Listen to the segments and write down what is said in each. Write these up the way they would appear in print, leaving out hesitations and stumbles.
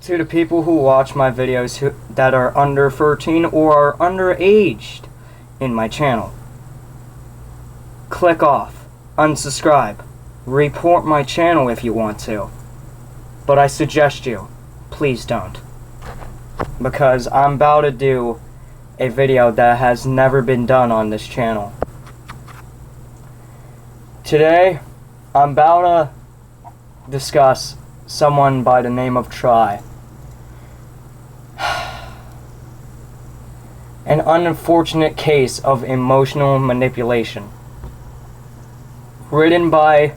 to the people who watch my videos that are under 13 or are underaged in my channel. Click off, unsubscribe, report my channel if you want to. But I suggest you, please don't. Because I'm about to do a video that has never been done on this channel. Today, I'm about to discuss someone by the name of Trai. An unfortunate case of emotional manipulation. Written by,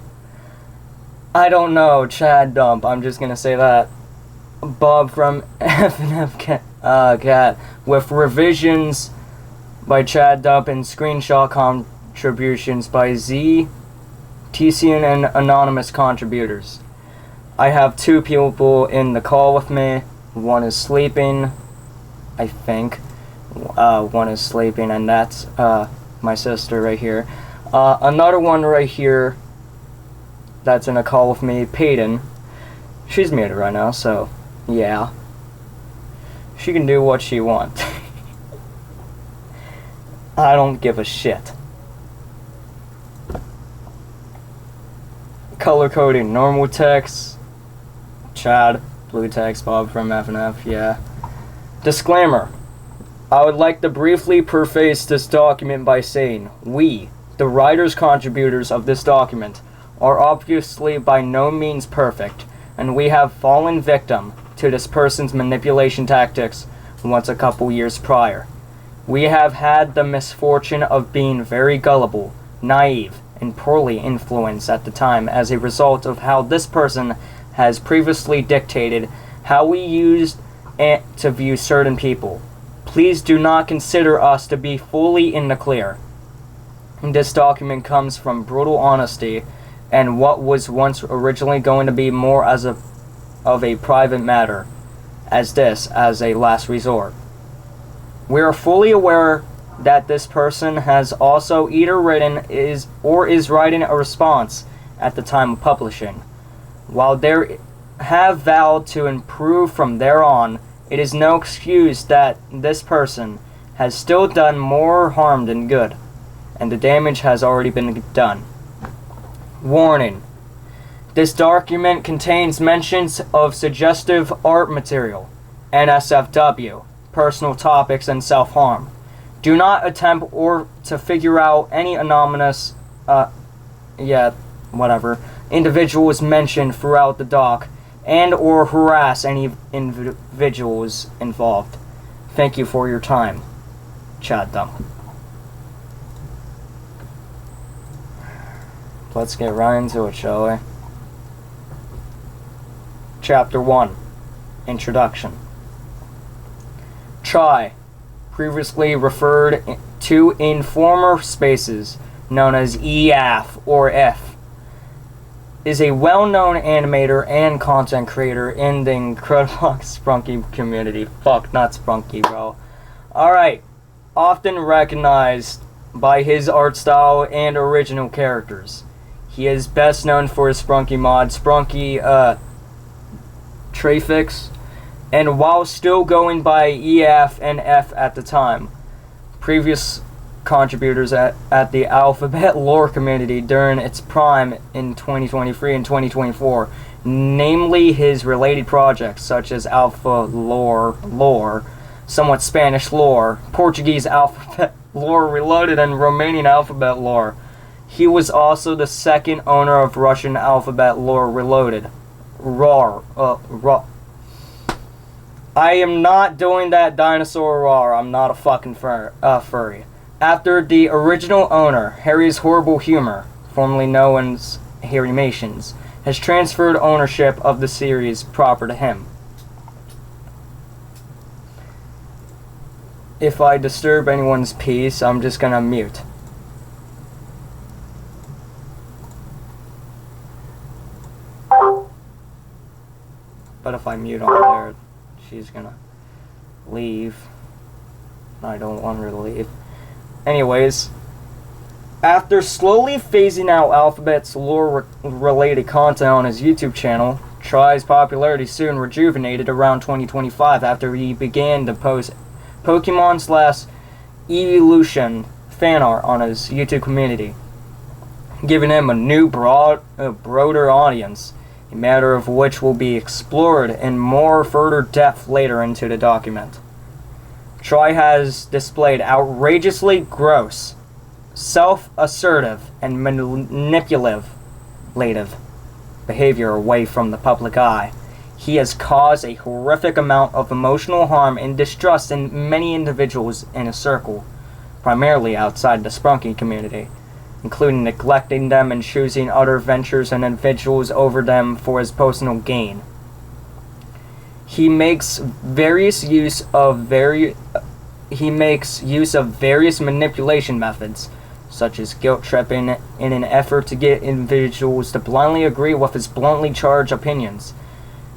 I don't know, Chad Dump, I'm just gonna say that. Bob from FNF Cat, with revisions by Chad Dump and screenshot contributions by Z, TCN, and anonymous contributors. I have two people in the call with me. One is sleeping, I think. One is sleeping, and that's my sister right here. Another one right here that's in a call with me, Peyton. She's muted right now, so yeah. She can do what she wants. I don't give a shit. Color coding, normal text. Chad, blue text, Bob from FNF, yeah. Disclaimer. I would like to briefly preface this document by saying, we, the writers-contributors of this document, are obviously by no means perfect, and we have fallen victim to this person's manipulation tactics once a couple years prior. We have had the misfortune of being very gullible, naive, and poorly influenced at the time as a result of how this person has previously dictated how we used to view certain people. Please do not consider us to be fully in the clear. This document comes from brutal honesty and what was once originally going to be more of a private matter, as a last resort. We are fully aware that this person has also either written or is writing a response at the time of publishing. While they have vowed to improve from there on, it is no excuse that this person has still done more harm than good, and the damage has already been done. Warning. This document contains mentions of suggestive art material, NSFW, personal topics, and self-harm. Do not attempt or to figure out any anonymous, individuals mentioned throughout the doc, and or harass any individuals involved. Thank you for your time. Chad Dump. Let's get right into it, shall we? Chapter 1. Introduction. Trai, previously referred to in former spaces known as EF or F, is a well-known animator and content creator in the incredible Sprunky community. Fuck, not Sprunky, bro. Alright. Often recognized by his art style and original characters. He is best known for his Sprunky mod, Sprunky, Trafix, and while still going by EF and F at the time, previous contributors at the Alphabet Lore community during its prime in 2023 and 2024, namely his related projects such as Alpha Lore, somewhat Spanish Lore, Portuguese Alphabet Lore Reloaded, and Romanian Alphabet Lore. He was also the second owner of Russian Alphabet Lore Reloaded. I am not doing that dinosaur roar. I'm not a fucking furry. After the original owner, Harry's Horrible Humor, formerly known as Harrymations, has transferred ownership of the series proper to him. If I disturb anyone's peace, I'm just gonna mute. But if I mute on there, she's gonna leave. I don't want her to leave. Anyways, after slowly phasing out Alphabet's lore-related content on his YouTube channel, Trai's popularity soon rejuvenated around 2025 after he began to post Pokemon slash Evolution fan art on his YouTube community, giving him a new broader audience, a matter of which will be explored in more further depth later into the document. Trai has displayed outrageously gross, self-assertive, and manipulative behavior away from the public eye. He has caused a horrific amount of emotional harm and distrust in many individuals in his circle, primarily outside the Spunky community, including neglecting them and choosing other ventures and individuals over them for his personal gain. He makes use of various manipulation methods, such as guilt tripping, in an effort to get individuals to blindly agree with his bluntly charged opinions.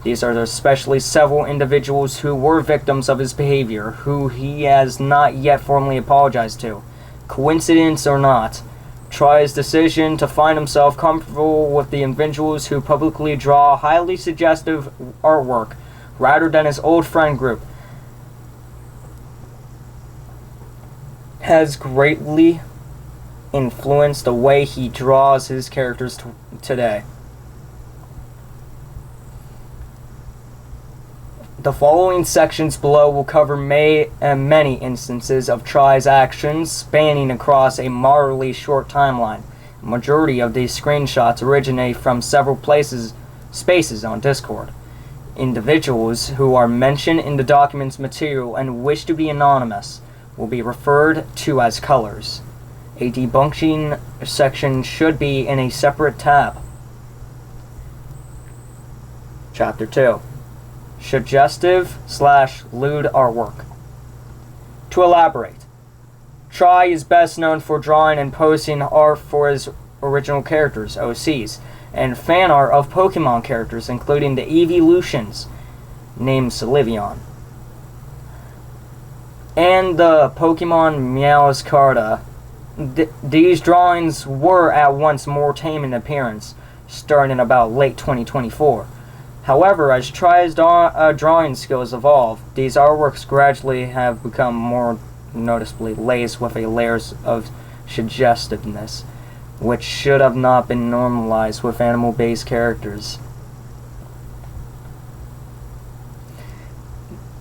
These are especially several individuals who were victims of his behavior, who he has not yet formally apologized to. Coincidence or not, Trai's decision to find himself comfortable with the individuals who publicly draw highly suggestive artwork rather than his old friend group has greatly influenced the way he draws his characters today. The following sections below will cover many instances of Trai's actions spanning across a moderately short timeline. The majority of these screenshots originate from several spaces on Discord. Individuals who are mentioned in the document's material and wish to be anonymous will be referred to as colors. A debunking section should be in a separate tab. Chapter 2. Suggestive/lewd artwork. To elaborate, Trai is best known for drawing and posting art for his original characters, OCs, and fan art of Pokemon characters, including the Evolutions, named Sylveon, and the Pokemon Meowscarada. These drawings were at once more tame in appearance, starting about late 2024. However, as Trai's drawing skills evolve, these artworks gradually have become more noticeably laced with a layers of suggestiveness, which should have not been normalized with animal-based characters.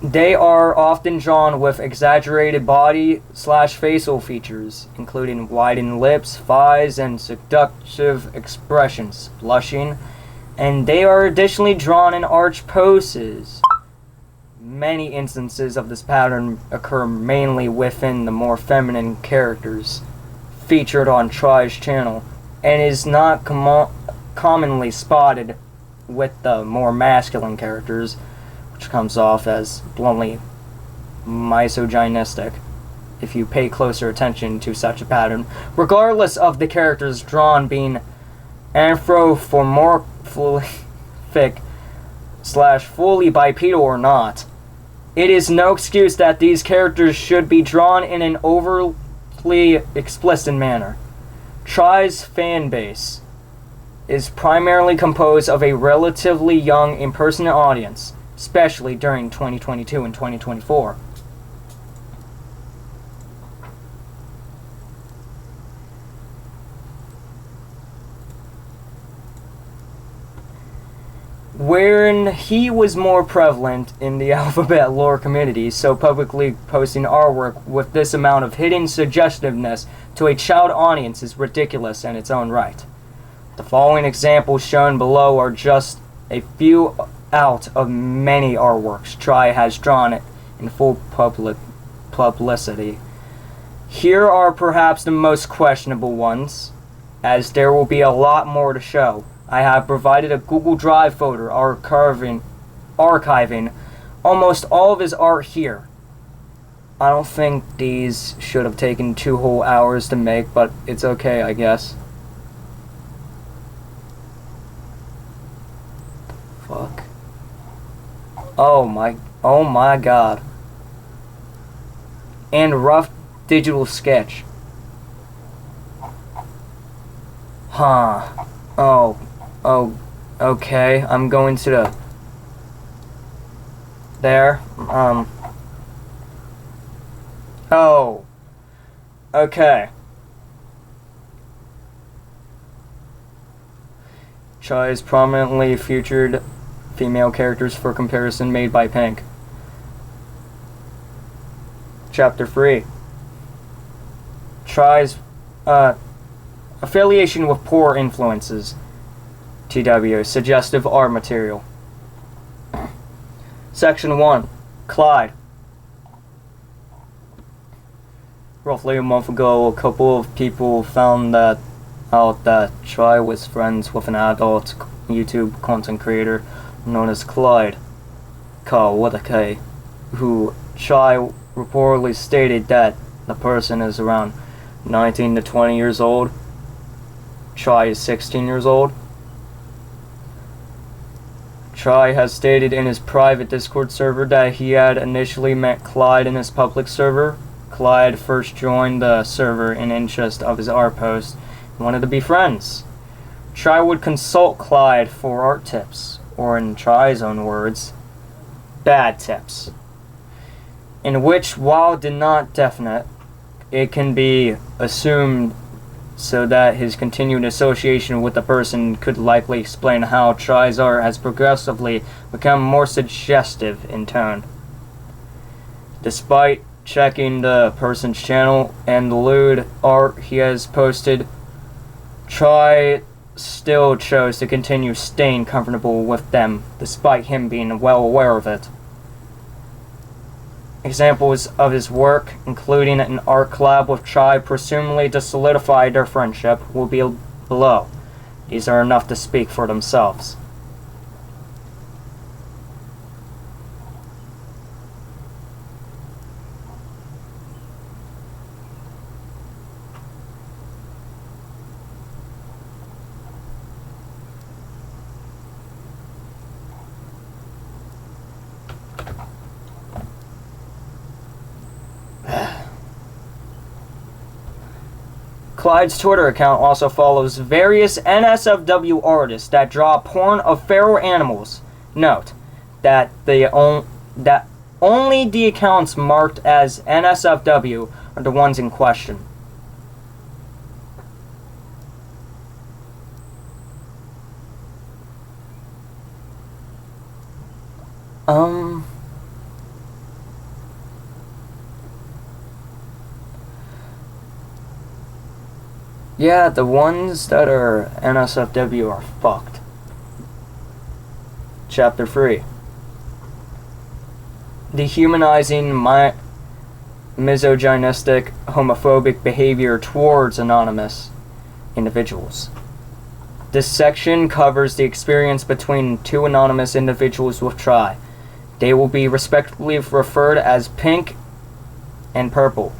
They are often drawn with exaggerated body/facial features, including widened lips, thighs, and seductive expressions, blushing, and they are additionally drawn in arch poses. Many instances of this pattern occur mainly within the more feminine characters featured on Trai's channel, and is not commonly spotted with the more masculine characters, which comes off as bluntly misogynistic if you pay closer attention to such a pattern, regardless of the characters drawn being anthropomorphic/fully bipedal or not. It is no excuse that these characters should be drawn in an overly explicit manner. Trai's fan base is primarily composed of a relatively young, impersonal audience, especially during 2022 and 2024. Wherein he was more prevalent in the alphabet lore community, so publicly posting artwork with this amount of hidden suggestiveness to a child audience is ridiculous in its own right. The following examples shown below are just a few out of many artworks Trai has drawn in full publicity. Here are perhaps the most questionable ones, as there will be a lot more to show. I have provided a Google Drive folder archiving almost all of his art here. I don't think these should have taken 2 whole hours to make, but it's okay, I guess. Fuck. Oh my god. And rough digital sketch. Huh. Okay, I'm going to the... There. Oh. Okay. Trai's prominently featured female characters for comparison made by Pink. Chapter 3. Trai's affiliation with poor influences. TW. Suggestive art material. Section 1. Clyde. Roughly a month ago, a couple of people found out that Trai was friends with an adult YouTube content creator known as Clyde, Carl with a K, who Trai reportedly stated that the person is around 19 to 20 years old. Trai is 16 years old. Trai has stated in his private Discord server that he had initially met Clyde in his public server. Clyde first joined the server in interest of his art post and wanted to be friends. Trai would consult Clyde for art tips, or in Trai's own words, bad tips, in which, while not definite, it can be assumed so that his continued association with the person could likely explain how Trai's art has progressively become more suggestive in tone. Despite checking the person's channel and the lewd art he has posted, Trai still chose to continue staying comfortable with them, despite him being well aware of it. Examples of his work, including an art collab with Trai presumably to solidify their friendship, will be below. These are enough to speak for themselves. Clyde's Twitter account also follows various NSFW artists that draw porn of feral animals. Note that that only the accounts marked as NSFW are the ones in question. Yeah, the ones that are NSFW are fucked. Chapter 3. Dehumanizing misogynistic, homophobic behavior towards anonymous individuals. This section covers the experience between two anonymous individuals with Trai. They will be respectively referred as Pink and Purple.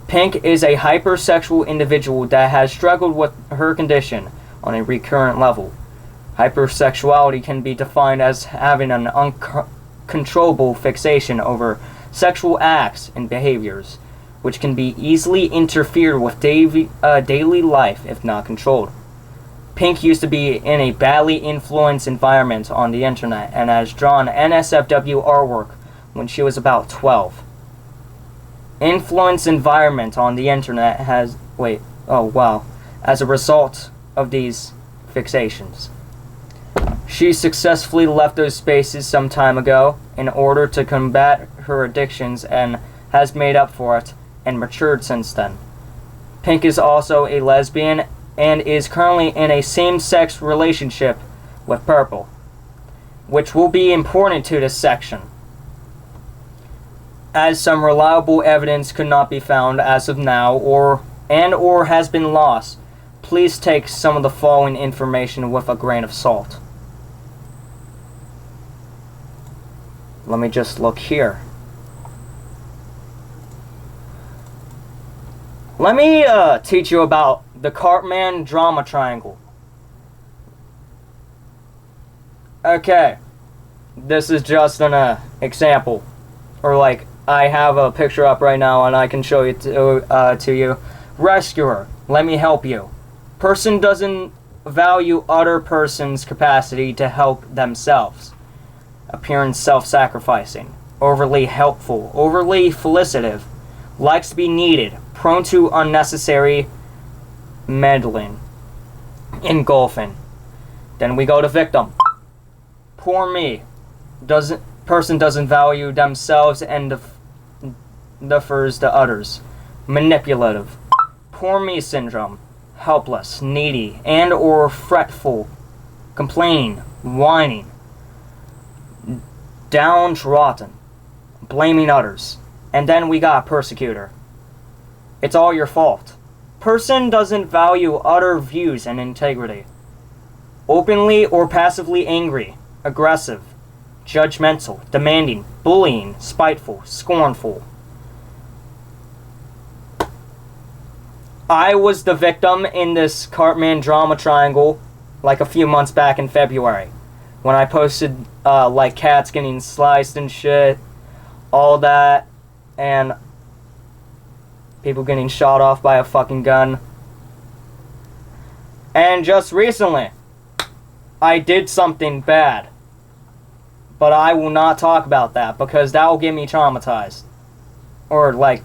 Pink is a hypersexual individual that has struggled with her condition on a recurrent level. Hypersexuality can be defined as having an uncontrollable fixation over sexual acts and behaviors, which can be easily interfered with daily life if not controlled. Pink used to be in a badly influenced environment on the internet and has drawn NSFW artwork when she was about 12. Influence environment on the internet has... as a result of these fixations. She successfully left those spaces some time ago in order to combat her addictions and has made up for it and matured since then. Pink is also a lesbian and is currently in a same-sex relationship with Purple, which will be important to this section. As some reliable evidence could not be found as of now or has been lost, please take some of the following information with a grain of salt. Let me just look here. Let me teach you about the Cartman drama triangle. Okay, this is just an example, or like I have a picture up right now and I can show it to you. Rescuer, let me help you. Person doesn't value other person's capacity to help themselves. Appearance self-sacrificing, overly helpful, overly felicitative, likes to be needed, prone to unnecessary meddling, engulfing. Then we go to victim. Poor me. Person doesn't value themselves and defers to others. Manipulative. Poor me syndrome. Helpless, needy, and or fretful, complaining, whining, downtrodden, blaming others. And then we got persecutor. It's all your fault. Person doesn't value other views and integrity. Openly or passively angry, aggressive, judgmental, demanding, bullying, spiteful, scornful. I was the victim in this Cartman drama triangle like a few months back in February when I posted like cats getting sliced and shit, all that, and people getting shot off by a fucking gun. And just recently, I did something bad. But I will not talk about that because that will get me traumatized. Or like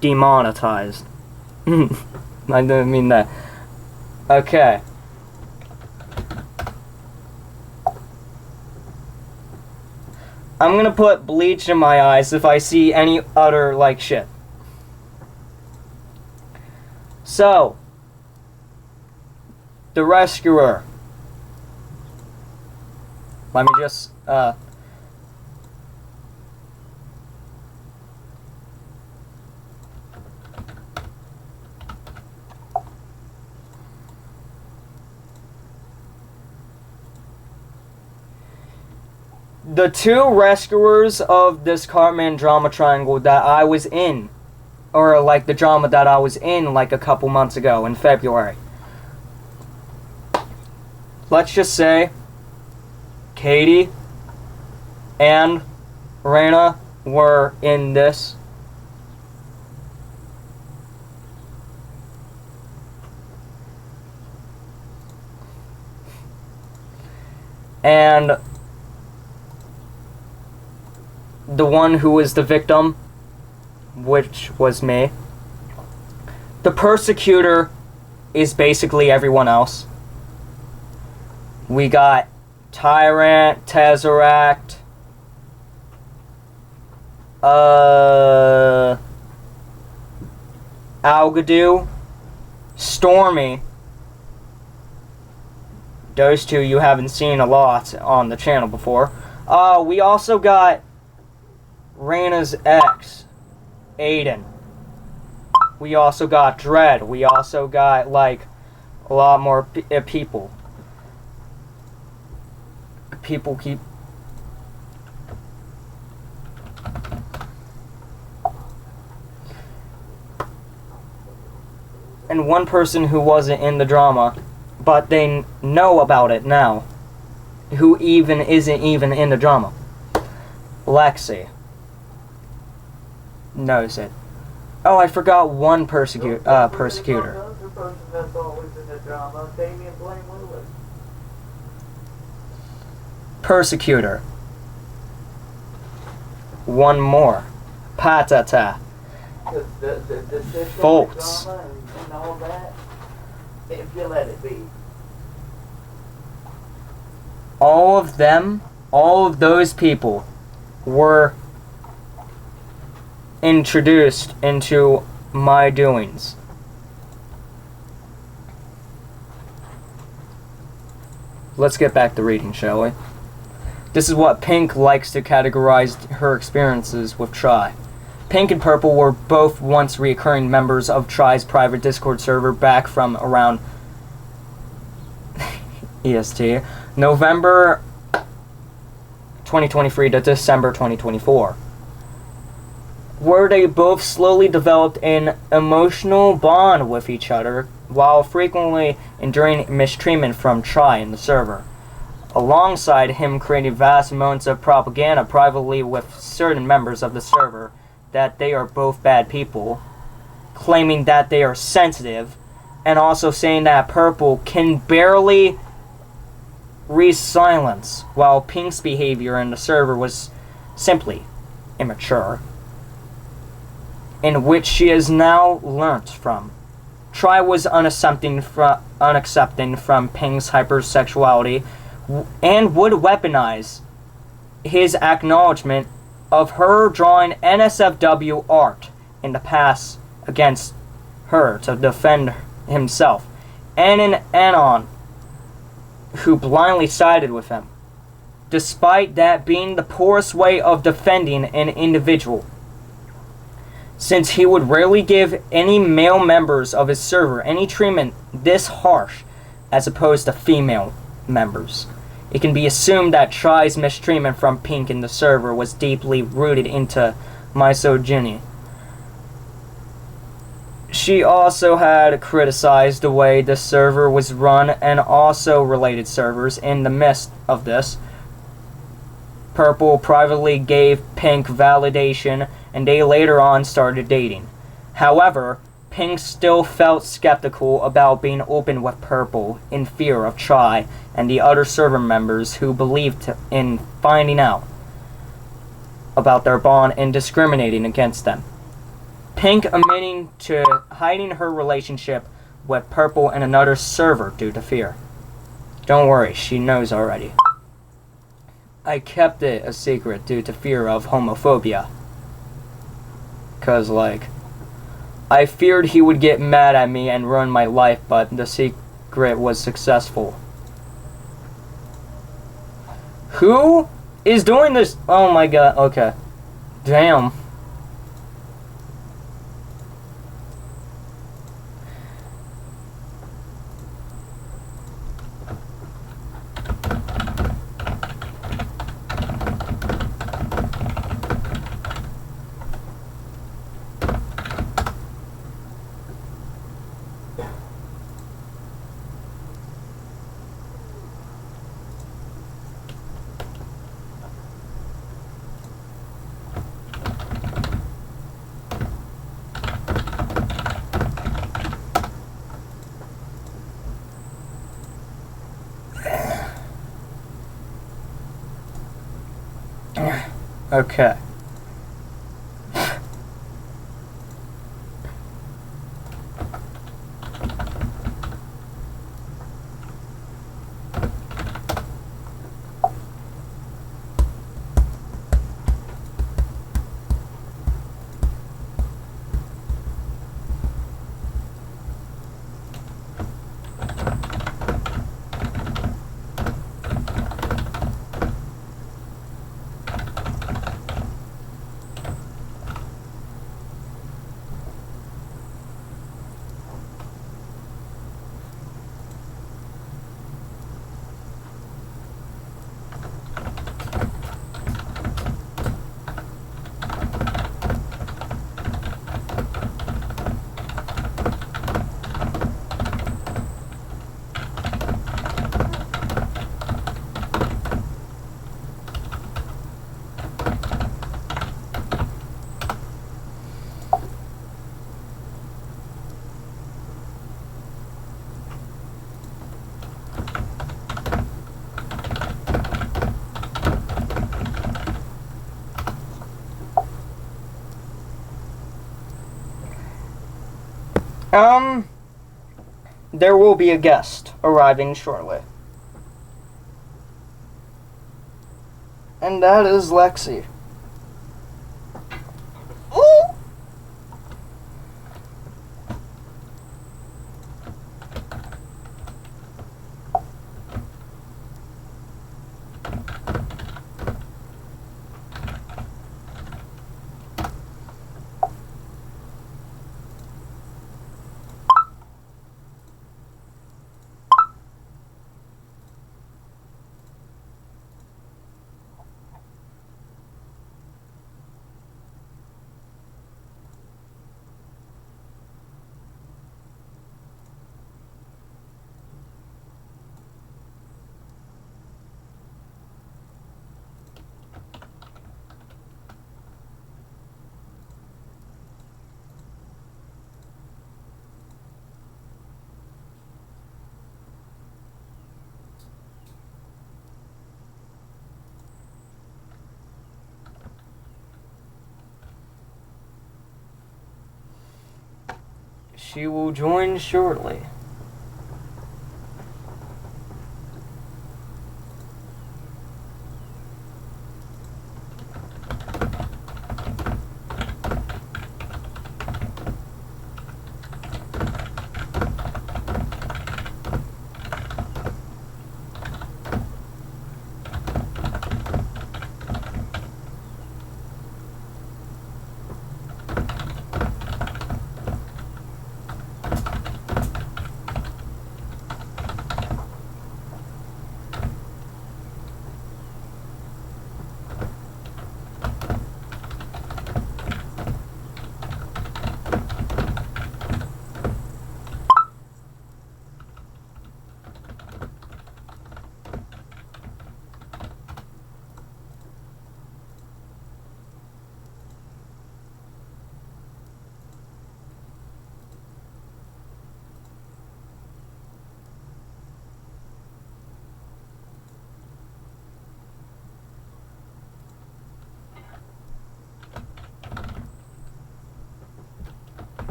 demonetized. I didn't mean that. Okay. I'm gonna put bleach in my eyes if I see any other like shit. So, the rescuer. Let me just the two rescuers of this Cartman drama triangle that I was in, or like the drama that I was in like a couple months ago in February. Let's just say Katie and Raina were in this. And the one who was the victim, which was me. The persecutor is basically everyone else. We got Tyrant, Tesseract, Algadoo, Stormy. Those two you haven't seen a lot on the channel before. We also got Raina's ex, Aiden. We also got Dread. We also got like a lot more people. People keep and one person who wasn't in the drama, but they know about it now, who even isn't even in the drama. Lexi knows it. Oh, I forgot one persecutor. Persecutor. One more. Patata. Folks. And all that, if you let it be. All of them, all of those people were introduced into my doings. Let's get back to reading, shall we? This is what Pink likes to categorize her experiences with Trai. Pink and Purple were both once reoccurring members of Trai's private Discord server back from around EST, November 2023 to December 2024, where they both slowly developed an emotional bond with each other while frequently enduring mistreatment from Trai in the server. Alongside him creating vast amounts of propaganda privately with certain members of the server that they are both bad people, claiming that they are sensitive, and also saying that Purple can barely re-silence, while Pink's behavior in the server was simply immature, in which she has now learnt from. Trai was unaccepting from Pink's hypersexuality and would weaponize his acknowledgement of her drawing NSFW art in the past against her to defend himself, and an Anon who blindly sided with him, despite that being the poorest way of defending an individual, since he would rarely give any male members of his server any treatment this harsh as opposed to female members. It can be assumed that Trai's mistreatment from Pink in the server was deeply rooted into misogyny. She also had criticized the way the server was run and also related servers. In the midst of this, Purple privately gave Pink validation, and they later on started dating. However, Pink still felt skeptical about being open with Purple in fear of Trai and the other server members who believed in finding out about their bond and discriminating against them. Pink admitting to hiding her relationship with Purple in another server due to fear. Don't worry, she knows already. I kept it a secret due to fear of homophobia. 'Cause, I feared he would get mad at me and ruin my life, but the secret was successful. Who is doing this? Oh my god, okay. Damn. Okay. There will be a guest arriving shortly. And that is Lexi. Ooh! She will join shortly.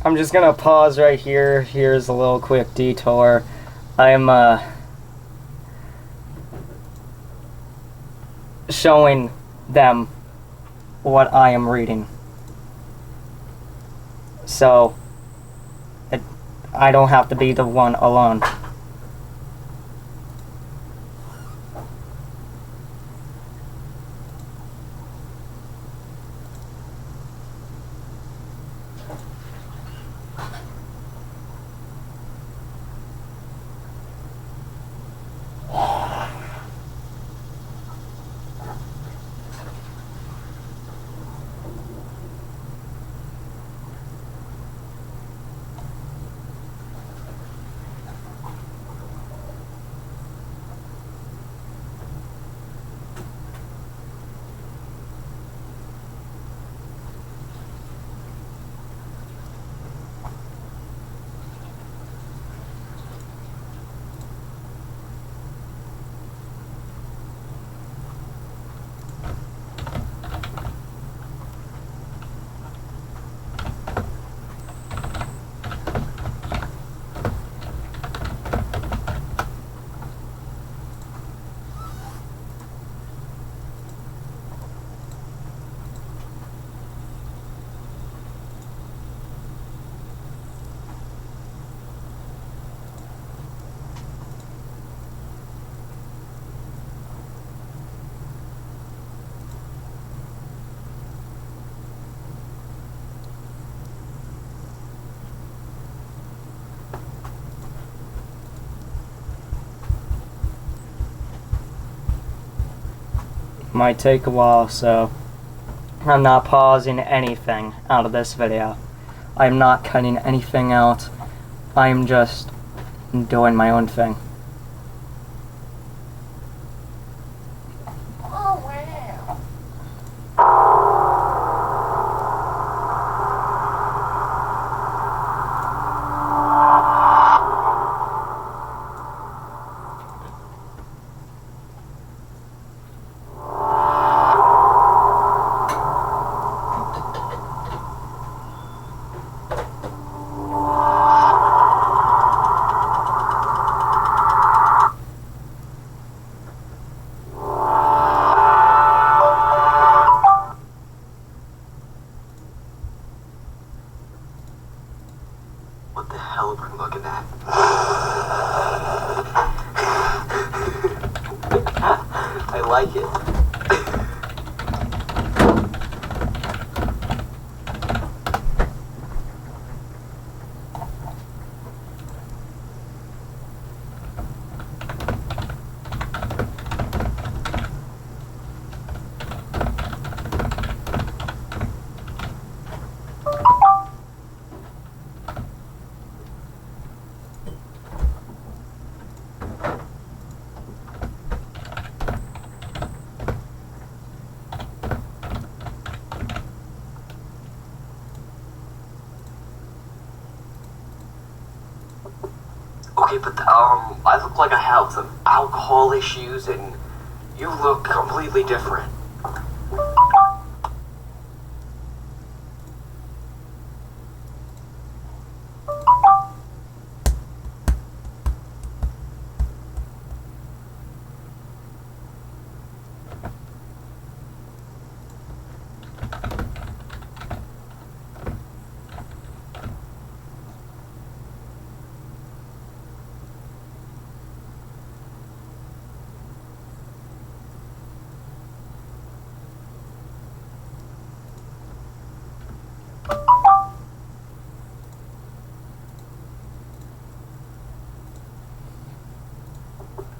I'm just gonna pause right here. Here's a little quick detour. I'm showing them what I am reading. So I don't have to be the one alone. Might take a while, so I'm not pausing anything out of this video. I'm not cutting anything out. I'm just doing my own thing. Oh, wow. Okay, but I look like I have some alcohol issues, and you look completely different.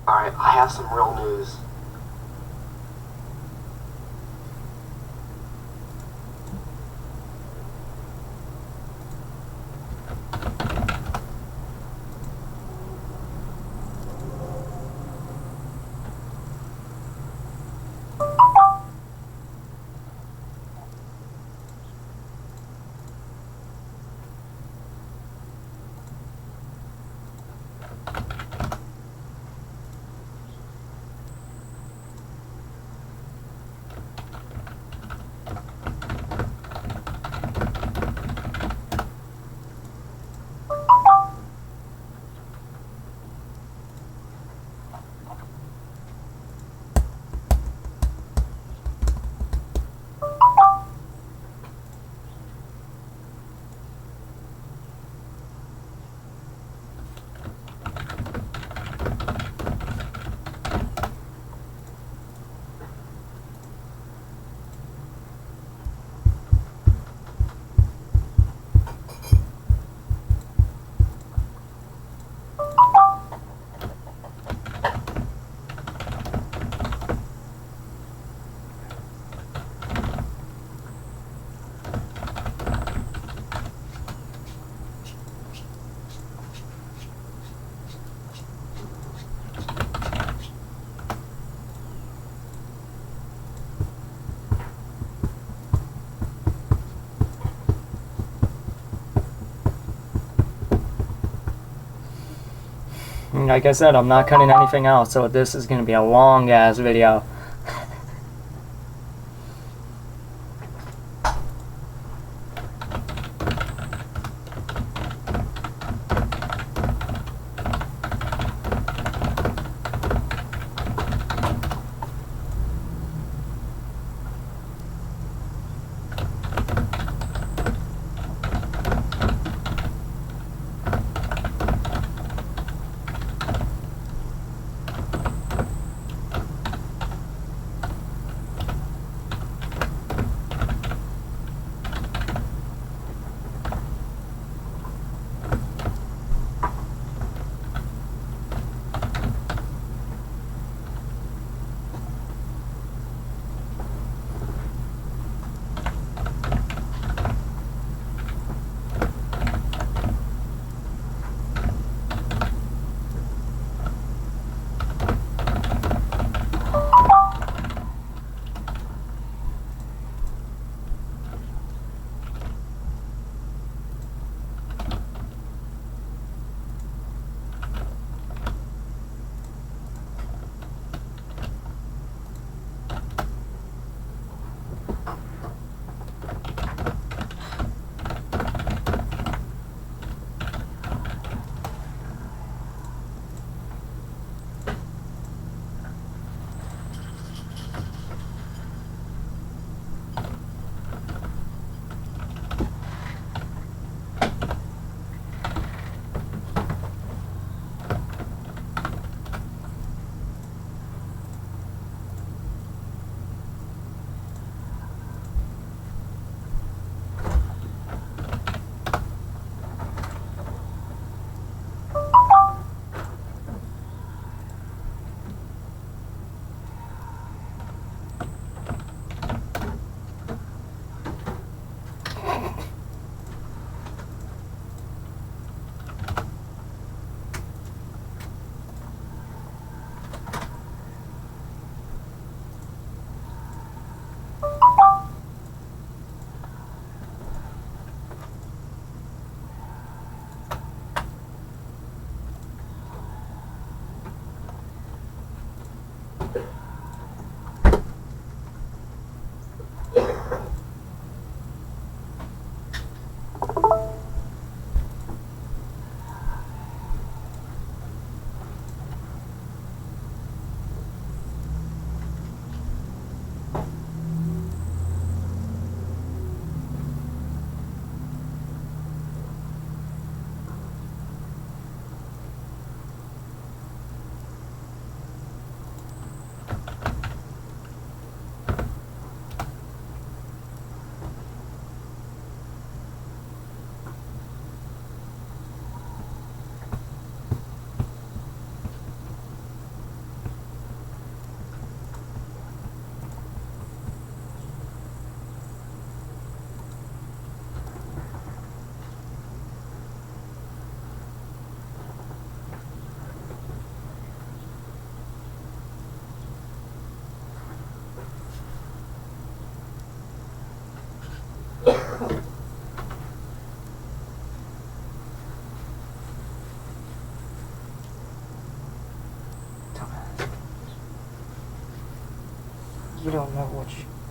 Alright, I have some real news. Like I said, I'm not cutting anything out, so this is going to be a long ass video.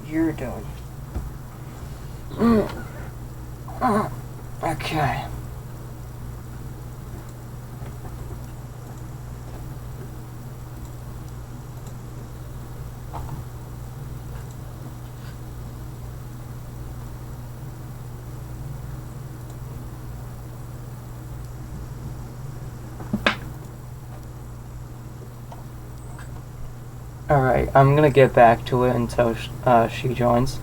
you're doing. Okay. Alright, I'm gonna get back to it until she joins.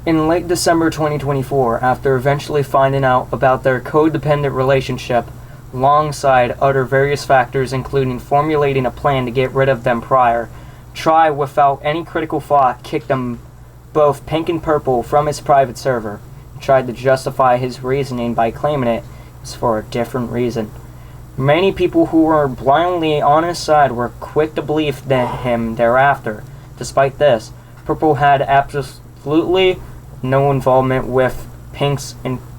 In late December 2024, after eventually finding out about their codependent relationship, alongside other various factors including formulating a plan to get rid of them prior, Trai, without any critical thought, kicked them both pink and purple from his private server. He tried to justify his reasoning by claiming it was for a different reason. Many people who were blindly on his side were quick to believe him thereafter. Despite this, Purple had absolutely no involvement with Pink's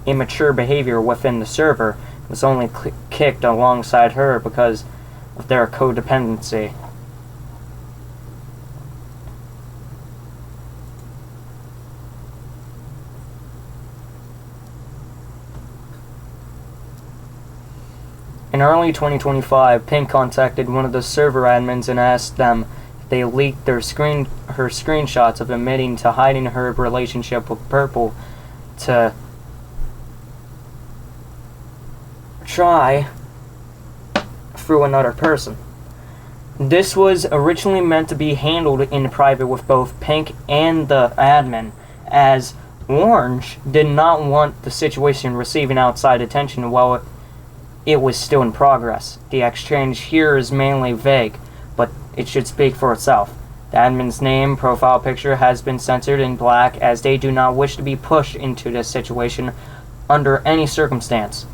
immature behavior within the server. It was only kicked alongside her because of their codependency. In early 2025, Pink contacted one of the server admins and asked them if they leaked her screenshots of admitting to hiding her relationship with Purple to Trai through another person. This was originally meant to be handled in private with both Pink and the admin, as Orange did not want the situation receiving outside attention while it was still in progress. The exchange here is mainly vague, but it should speak for itself. The admin's name, profile picture has been censored in black as they do not wish to be pushed into this situation under any circumstance.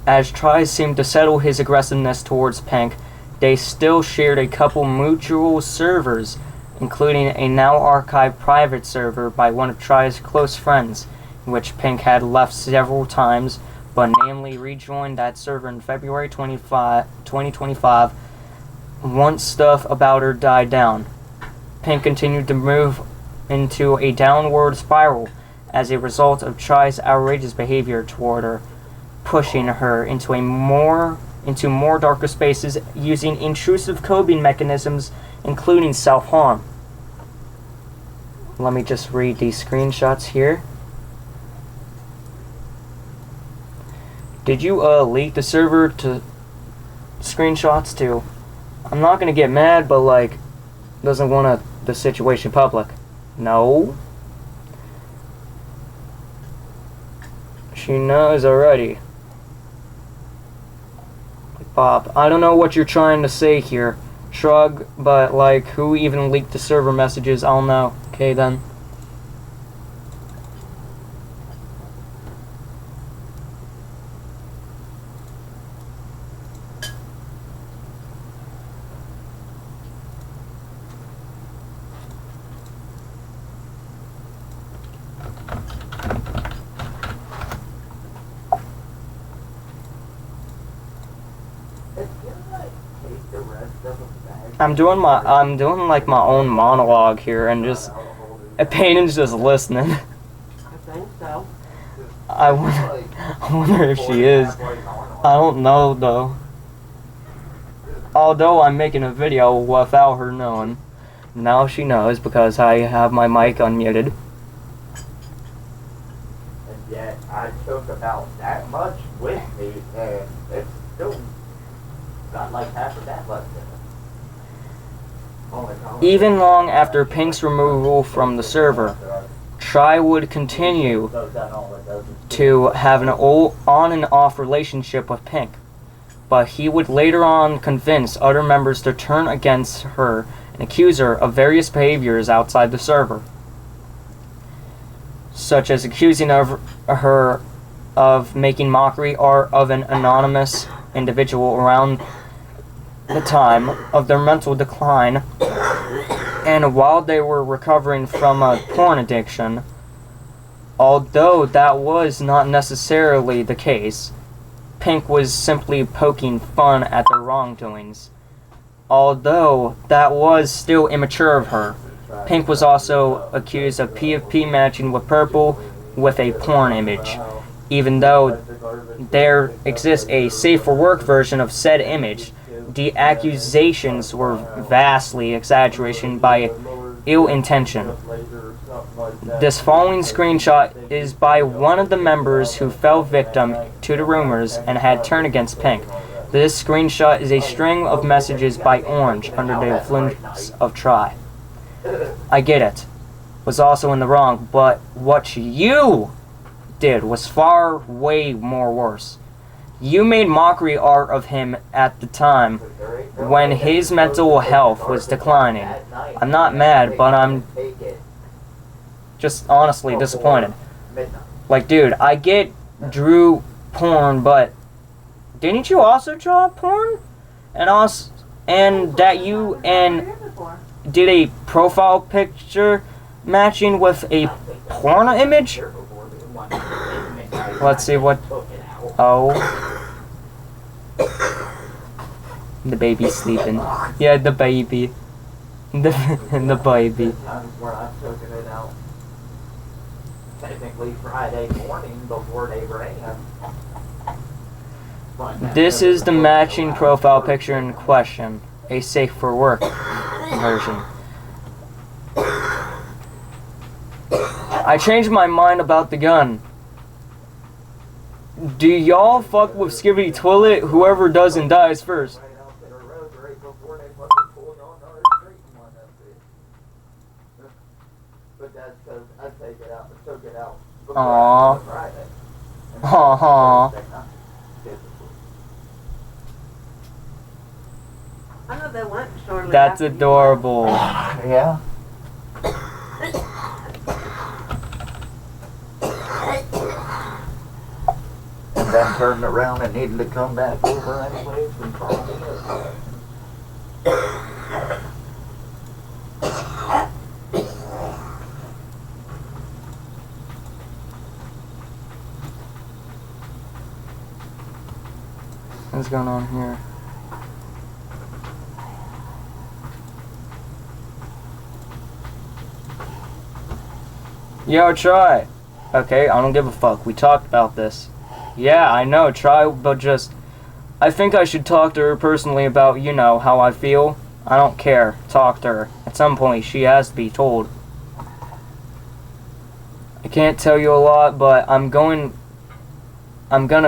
As Trai seemed to settle his aggressiveness towards Pink, they still shared a couple mutual servers, including a now archived private server by one of Trai's close friends, in which Pink had left several times, but namely rejoined that server in February 2025 once stuff about her died down. Pink continued to move into a downward spiral as a result of Trai's outrageous behavior toward her, pushing her into more darker spaces using intrusive coping mechanisms, including self-harm. Let me just read these screenshots here. Did you leak the server to screenshots to? I'm not gonna get mad, but like, doesn't want the situation public. No. She knows already. Bob, I don't know what you're trying to say here. Shrug, but like, who even leaked the server messages? I'll know. Okay then. I'm doing like my own monologue here, and just Payton's just listening. I think so. I wonder if she is. I don't know though. Although I'm making a video without her knowing. Now she knows because I have my mic unmuted. And yet, I took about that much with me, and it's still got like half of that left in it. Even long after Pink's removal from the server, Trai would continue to have an on and off relationship with Pink, but he would later on convince other members to turn against her and accuse her of various behaviors outside the server, such as accusing her of making mockery art of an anonymous individual around the time of their mental decline, and while they were recovering from a porn addiction. Although that was not necessarily the case, Pink was simply poking fun at their wrongdoings. although that was still immature of her. Pink was also accused of PFP matching with Purple with a porn image, even though there exists a safe for work version of said image. The accusations were vastly exaggeration by ill intention. This following screenshot is by one of the members who fell victim to the rumors and had turned against Pink. This screenshot is a string of messages by Orange under the influence of Trai. I get it. Was also in the wrong, but what you did was far way more worse. You made mockery art of him at the time when his mental health was declining. I'm not mad, but I'm just honestly disappointed. Like, dude, I get drew porn, but didn't you also draw porn? And that you did a profile picture matching with a porn image? Let's see what. Oh. The baby's sleeping. Yeah, the baby. The baby. Technically Friday morning before they ran. This is the matching profile picture in question. A safe for work version. I changed my mind about the gun. Do y'all fuck with Skibbity Toilet? Whoever doesn't dies first. Aww. Aww. I know they went shortly. That's after adorable. Yeah. And then turned around and needed to come back over anyways and followed it. What's going on here? Yo, Trai. Okay, I don't give a fuck. We talked about this. Yeah, I know, Trai, but just... I think I should talk to her personally about, you know, how I feel. I don't care. Talk to her. At some point, she has to be told. I can't tell you a lot, but I'm gonna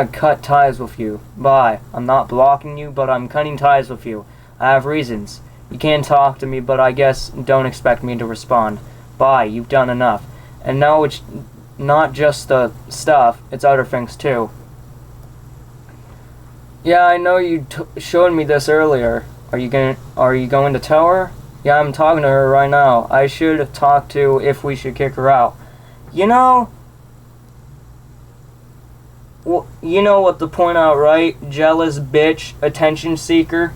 cut ties with you. Bye. I'm not blocking you, but I'm cutting ties with you. I have reasons. You can talk to me, but I guess don't expect me to respond. Bye. You've done enough. And no, it's not just the stuff, it's other things too. Yeah, I know you showed me this earlier. Are you going to tell her? Yeah, I'm talking to her right now. I should talk to if we should kick her out. You know, well, you know what to point out, right? Jealous bitch, attention seeker.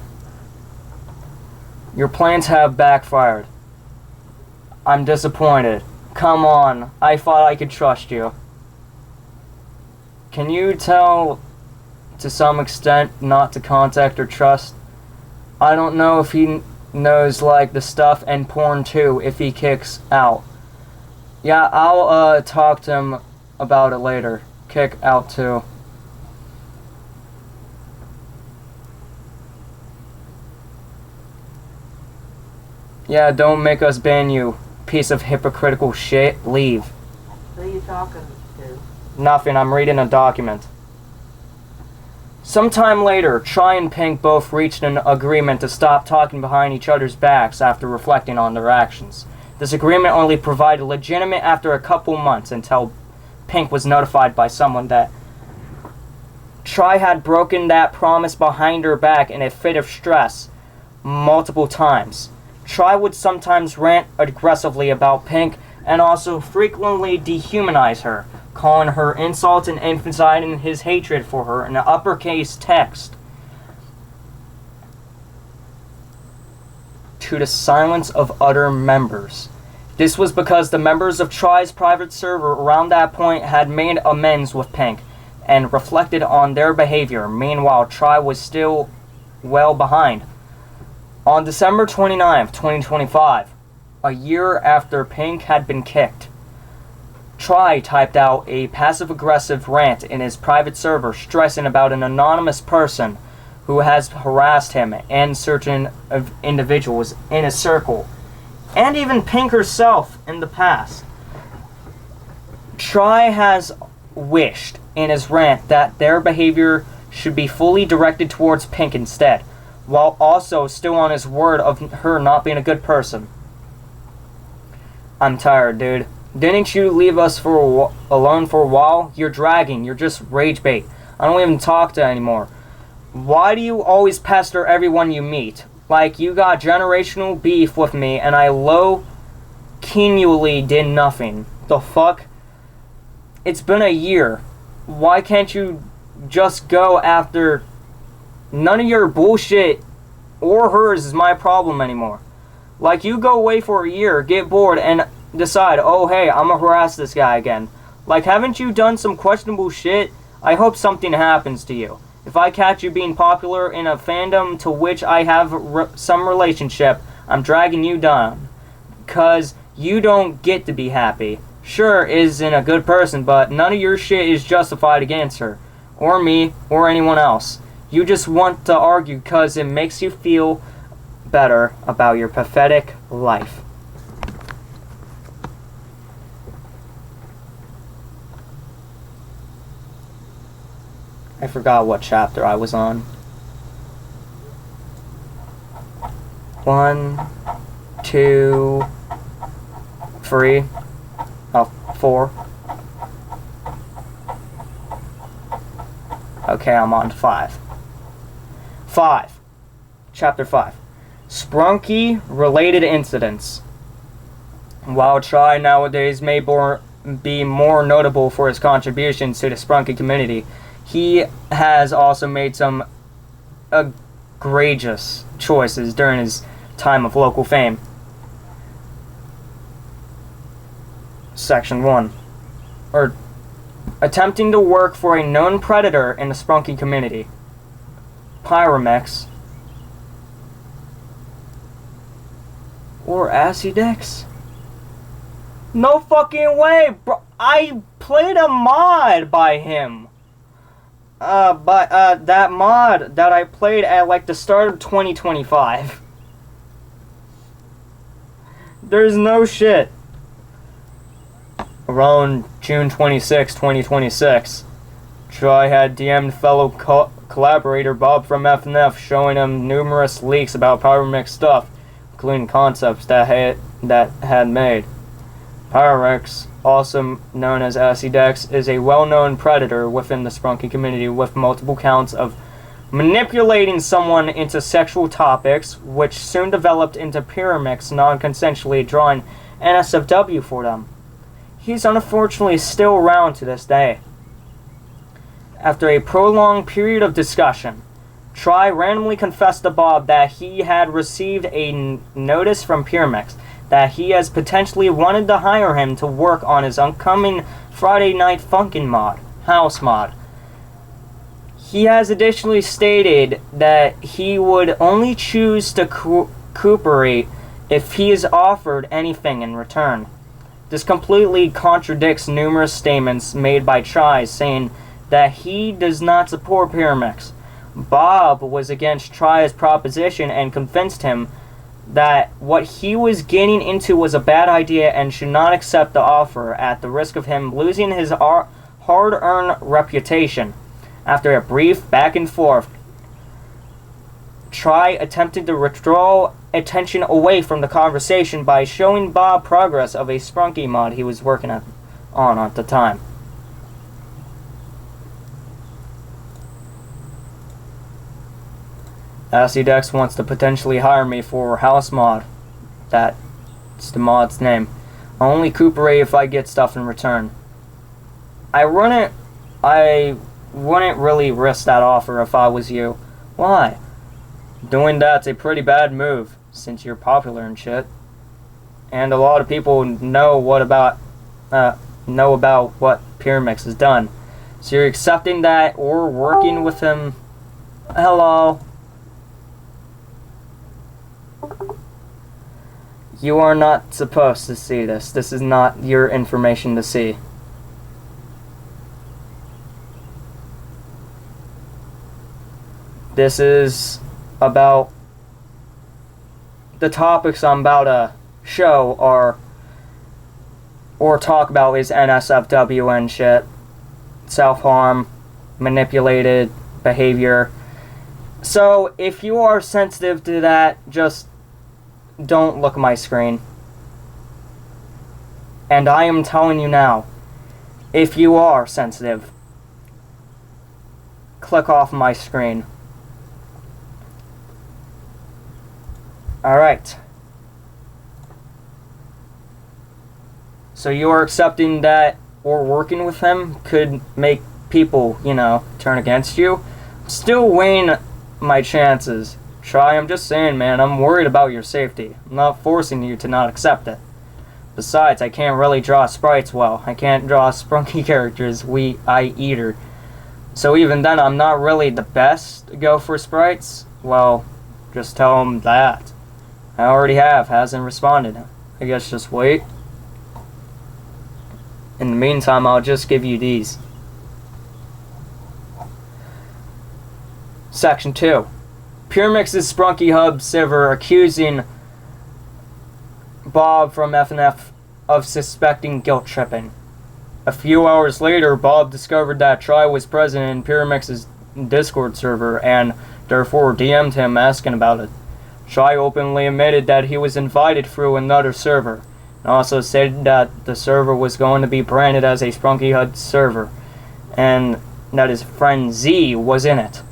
Your plans have backfired. I'm disappointed. Come on, I thought I could trust you. Can you tell, to some extent, not to contact or trust? I don't know if he knows, like, the stuff and porn too, if he kicks out. Yeah, I'll talk to him about it later. Kick out too. Yeah, don't make us ban you. Piece of hypocritical shit. Leave. Who are you talking to? Nothing, I'm reading a document. Sometime later, Trai and Pink both reached an agreement to stop talking behind each other's backs after reflecting on their actions. This agreement only provided legitimate after a couple months until Pink was notified by someone that Trai had broken that promise behind her back in a fit of stress multiple times. Trai would sometimes rant aggressively about Pink and also frequently dehumanize her, calling her insults and emphasizing his hatred for her in an uppercase text. To the silence of other members. This was because the members of Trai's private server around that point had made amends with Pink and reflected on their behavior. Meanwhile, Trai was still well behind. On December 29th, 2025, a year after Pink had been kicked, Trai typed out a passive-aggressive rant in his private server stressing about an anonymous person who has harassed him and certain individuals in his circle, and even Pink herself in the past. Trai has wished in his rant that their behavior should be fully directed towards Pink instead, while also still on his word of her not being a good person. I'm tired, dude. Didn't you leave us alone for a while? You're dragging. You're just rage bait. I don't even talk to anymore. Why do you always pester everyone you meet? Like you got generational beef with me and I low-keenly did nothing. The fuck? It's been a year. Why can't you just go after... None of your bullshit or hers is my problem anymore. Like you go away for a year, get bored, and decide, oh hey, I'm gonna harass this guy again. Like haven't you done some questionable shit? I hope something happens to you. If I catch you being popular in a fandom to which I have some relationship, I'm dragging you down. Cause you don't get to be happy. Sure, isn't a good person, but none of your shit is justified against her. Or me, or anyone else. You just want to argue cause it makes you feel better about your pathetic life. I forgot what chapter I was on. 1, 2, 3, 4. Okay, I'm on to 5. 5. Chapter 5. Sprunky-related incidents. While Trai nowadays may be more notable for his contributions to the Sprunky community, he has also made some egregious choices during his time of local fame. Section 1. Attempting to work for a known predator in the Sprunky community. Pyramex. Or Acidex. No fucking way, bro. I played a mod by him. That mod that I played at like the start of 2025. There's no shit. Around June 26, 2026, Trai had DM'd fellow collaborator Bob from FNF, showing him numerous leaks about Pyramex stuff, including concepts that had made. Pyramex, also known as Acidex, is a well-known predator within the Sprunky community with multiple counts of manipulating someone into sexual topics, which soon developed into Pyramex non-consensually drawing NSFW for them. He's unfortunately still around to this day. After a prolonged period of discussion, Trai randomly confessed to Bob that he had received a notice from Pyramex that he has potentially wanted to hire him to work on his upcoming Friday Night Funkin' mod, house mod. He has additionally stated that he would only choose to cooperate if he is offered anything in return. This completely contradicts numerous statements made by Trai saying that he does not support Pyramex. Bob was against Trai's proposition and convinced him that what he was getting into was a bad idea and should not accept the offer at the risk of him losing his hard-earned reputation. After a brief back and forth, Trai attempted to withdraw attention away from the conversation by showing Bob progress of a Sprunky mod he was working on at the time. Acidex wants to potentially hire me for house mod. That's the mod's name. I'll only cooperate if I get stuff in return. I wouldn't really risk that offer if I was you. Why? Doing that's a pretty bad move, since you're popular and shit. And a lot of people know about what Pyramex has done. So you're accepting that or working with him. Hello. You are not supposed to see this. This is not your information to see. This is about the topics I'm about to show are or talk about is NSFW and shit. Self-harm, manipulated behavior. So if you are sensitive to that, just don't look at my screen. And I am telling you now, if you are sensitive, click off my screen. Alright. So you are accepting that or working with him could make people, turn against you? Still weighing my chances. Try, I'm just saying, man, I'm worried about your safety. I'm not forcing you to not accept it. Besides, I can't really draw sprites well. I can't draw spunky characters, I either. So even then, I'm not really the best to go for sprites. Well, just tell him that. I already hasn't responded. I guess just wait. In the meantime, I'll just give you these. Section 2. Puremix's Sprunky Hub server accusing Bob from FNF of suspecting guilt tripping. A few hours later, Bob discovered that Trai was present in Puremix's Discord server and therefore DM'd him asking about it. Trai openly admitted that he was invited through another server, and also said that the server was going to be branded as a Sprunky Hub server, and that his friend Z was in it.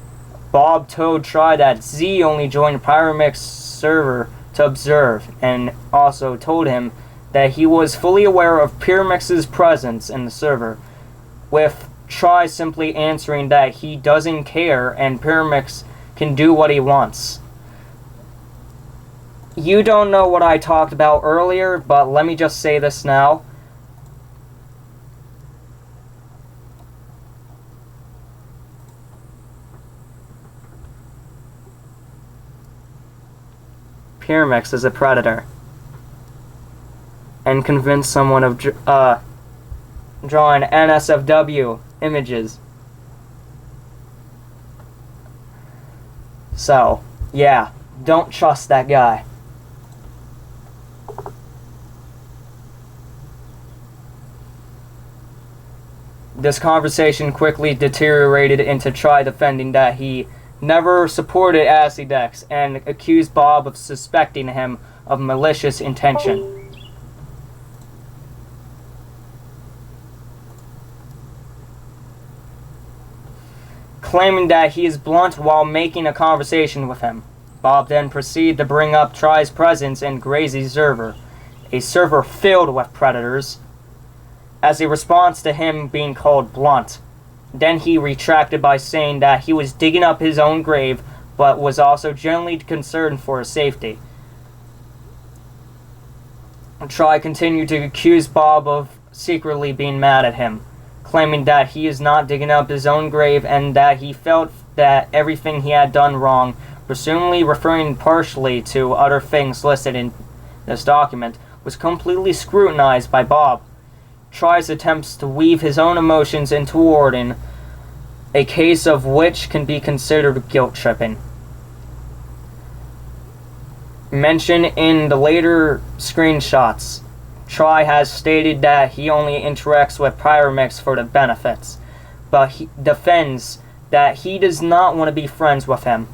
Bob told Trai that Z only joined Pyromix server to observe, and also told him that he was fully aware of Pyromix's presence in the server, with Trai simply answering that he doesn't care and Pyromix can do what he wants. You don't know what I talked about earlier, but let me just say this now. Pyromix is a predator. And convince someone of drawing NSFW images. So, yeah, don't trust that guy. This conversation quickly deteriorated into Trai defending that he never supported Acidex and accused Bob of suspecting him of malicious intention. Claiming that he is blunt while making a conversation with him. Bob then proceeded to bring up Trai's presence in Grazy's server, a server filled with predators, as a response to him being called blunt. Then he retracted by saying that he was digging up his own grave, but was also genuinely concerned for his safety. Trai continued to accuse Bob of secretly being mad at him, claiming that he is not digging up his own grave and that he felt that everything he had done wrong, presumably referring partially to other things listed in this document, was completely scrutinized by Bob. Trai's attempts to weave his own emotions into wording, a case of which can be considered guilt tripping. Mentioned in the later screenshots, Trai has stated that he only interacts with Pyromix for the benefits, but he defends that he does not want to be friends with him.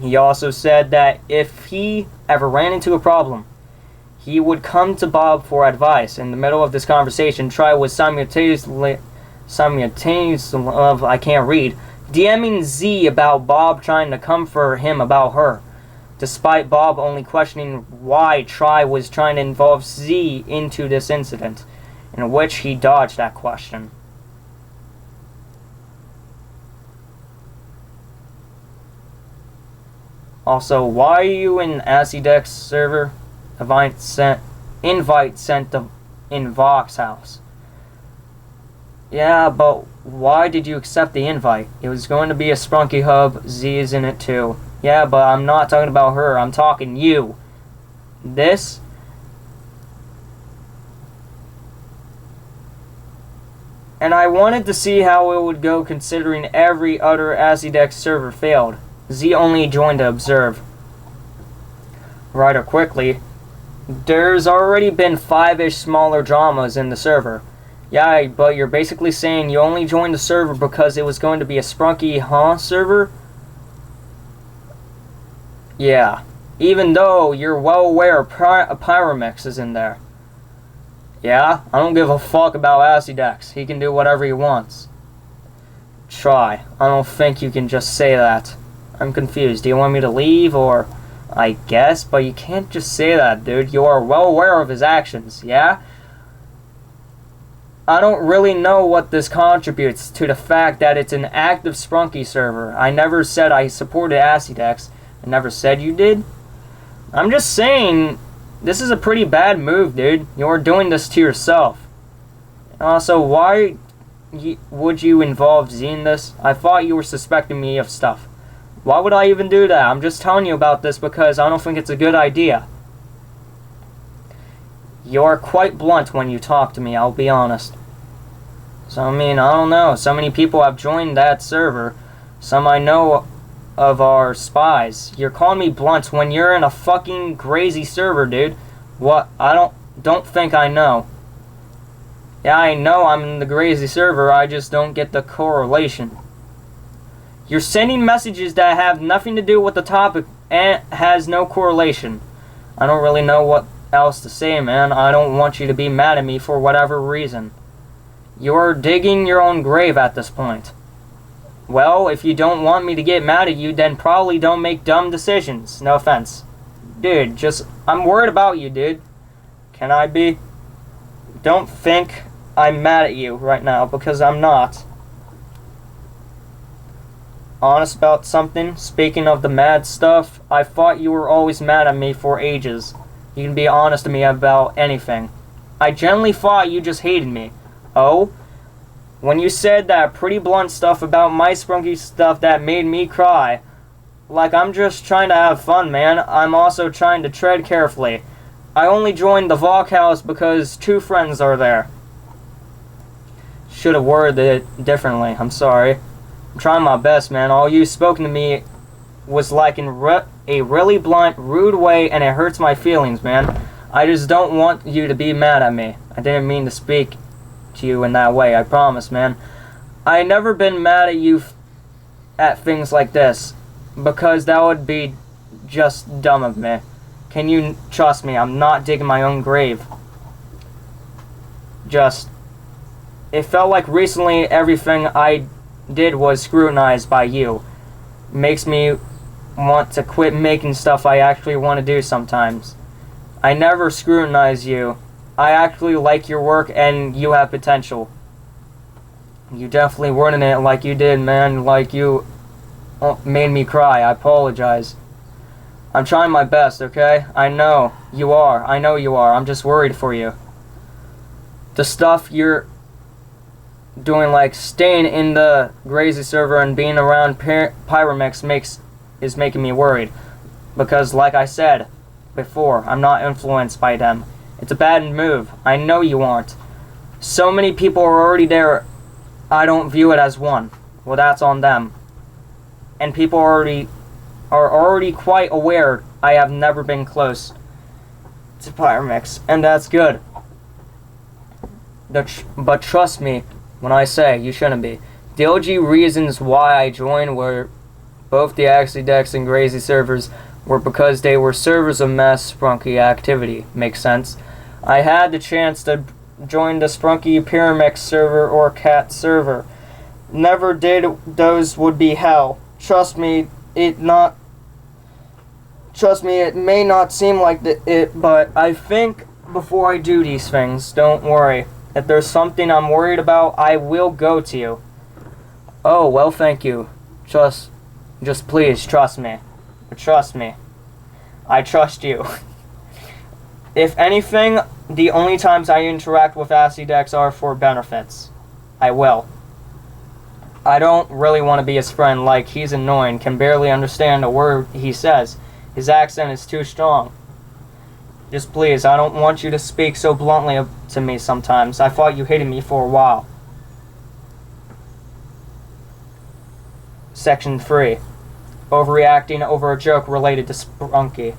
He also said that if he ever ran into a problem, he would come to Bob for advice. In the middle of this conversation, Trai was simultaneously I can't read, DMing Z about Bob trying to come for him about her, despite Bob only questioning why Trai was trying to involve Z into this incident, in which he dodged that question. Also, why are you in Acidex server? Invite sent in Vox house. Yeah, but why did you accept the invite? It was going to be a Sprunky Hub. Z is in it too. Yeah, but I'm not talking about her. I'm talking you. this. And I wanted to see how it would go considering every other ACDEX server failed. Z only joined to observe. Rather quickly, there's already been 5-ish smaller dramas in the server. Yeah, but you're basically saying you only joined the server because it was going to be a Sprunky server? Yeah, even though you're well aware Pyramix is in there. Yeah, I don't give a fuck about ACDEX. He can do whatever he wants. Try. I don't think you can just say that. I'm confused. Do you want me to leave or... I guess, but you can't just say that, dude. You are well aware of his actions, yeah? I don't really know what this contributes to the fact that it's an active Sprunky server. I never said I supported ACDEX. I never said you did. I'm just saying, this is a pretty bad move, dude. You're doing this to yourself. Also, why would you involve Z in this? I thought you were suspecting me of stuff. Why would I even do that? I'm just telling you about this because I don't think it's a good idea. You're quite blunt when you talk to me, I'll be honest. So, I mean, I don't know. So many people have joined that server. Some I know of are spies. You're calling me blunt when you're in a fucking crazy server, dude. What? I don't think I know. Yeah, I know I'm in the crazy server. I just don't get the correlation. You're sending messages that have nothing to do with the topic and has no correlation. I don't really know what else to say, man. I don't want you to be mad at me for whatever reason. You're digging your own grave at this point. Well, if you don't want me to get mad at you, then probably don't make dumb decisions. No offense. Dude, I'm worried about you, dude. Can I be? Don't think I'm mad at you right now, because I'm not. Honest about something? Speaking of the mad stuff, I thought you were always mad at me for ages. You can be honest to me about anything. I generally thought you just hated me. Oh? When you said that pretty blunt stuff about my Sprunky stuff that made me cry. Like, I'm just trying to have fun, man. I'm also trying to tread carefully. I only joined the Vok house because 2 friends are there. Should have worded it differently. I'm sorry. I'm trying my best, man. All you spoken to me was like in a really blunt, rude way, and it hurts my feelings, man. I just don't want you to be mad at me. I didn't mean to speak to you in that way, I promise, man. I never been mad at you at things like this, because that would be just dumb of me. Can you trust me? I'm not digging my own grave. It felt like recently everything I did was scrutinized by you. Makes me want to quit making stuff I actually want to do sometimes. I never scrutinize you. I actually like your work and you have potential. You definitely weren't in it like you did, man. Like you made me cry. I apologize. I'm trying my best, okay? I know you are. I know you are. I'm just worried for you. The stuff you're doing, like staying in the Grazy server and being around Pyramix is making me worried. Because, like I said before, I'm not influenced by them. It's a bad move. I know you aren't. So many people are already there. I don't view it as one. Well, that's on them. And people are already quite aware I have never been close to Pyramix, and that's good. But trust me when I say you shouldn't be. The OG reasons why I joined were both the AxiDex and Grazy servers were because they were servers of mass Sprunky activity. Makes sense. I had the chance to join the Sprunky Pyramix server or Cat server. Never did. Those would be hell. Trust me, it may not seem like it, but I think before I do these things. Don't worry. If there's something I'm worried about, I will go to you. Oh, well, thank you. Just please, trust me. Trust me. I trust you. If anything, the only times I interact with AciDex are for benefits. I will. I don't really want to be his friend. Like, he's annoying, can barely understand a word he says. His accent is too strong. Just please, I don't want you to speak so bluntly to me sometimes. I thought you hated me for a while. Section 3. Overreacting over a joke related to Sprunky.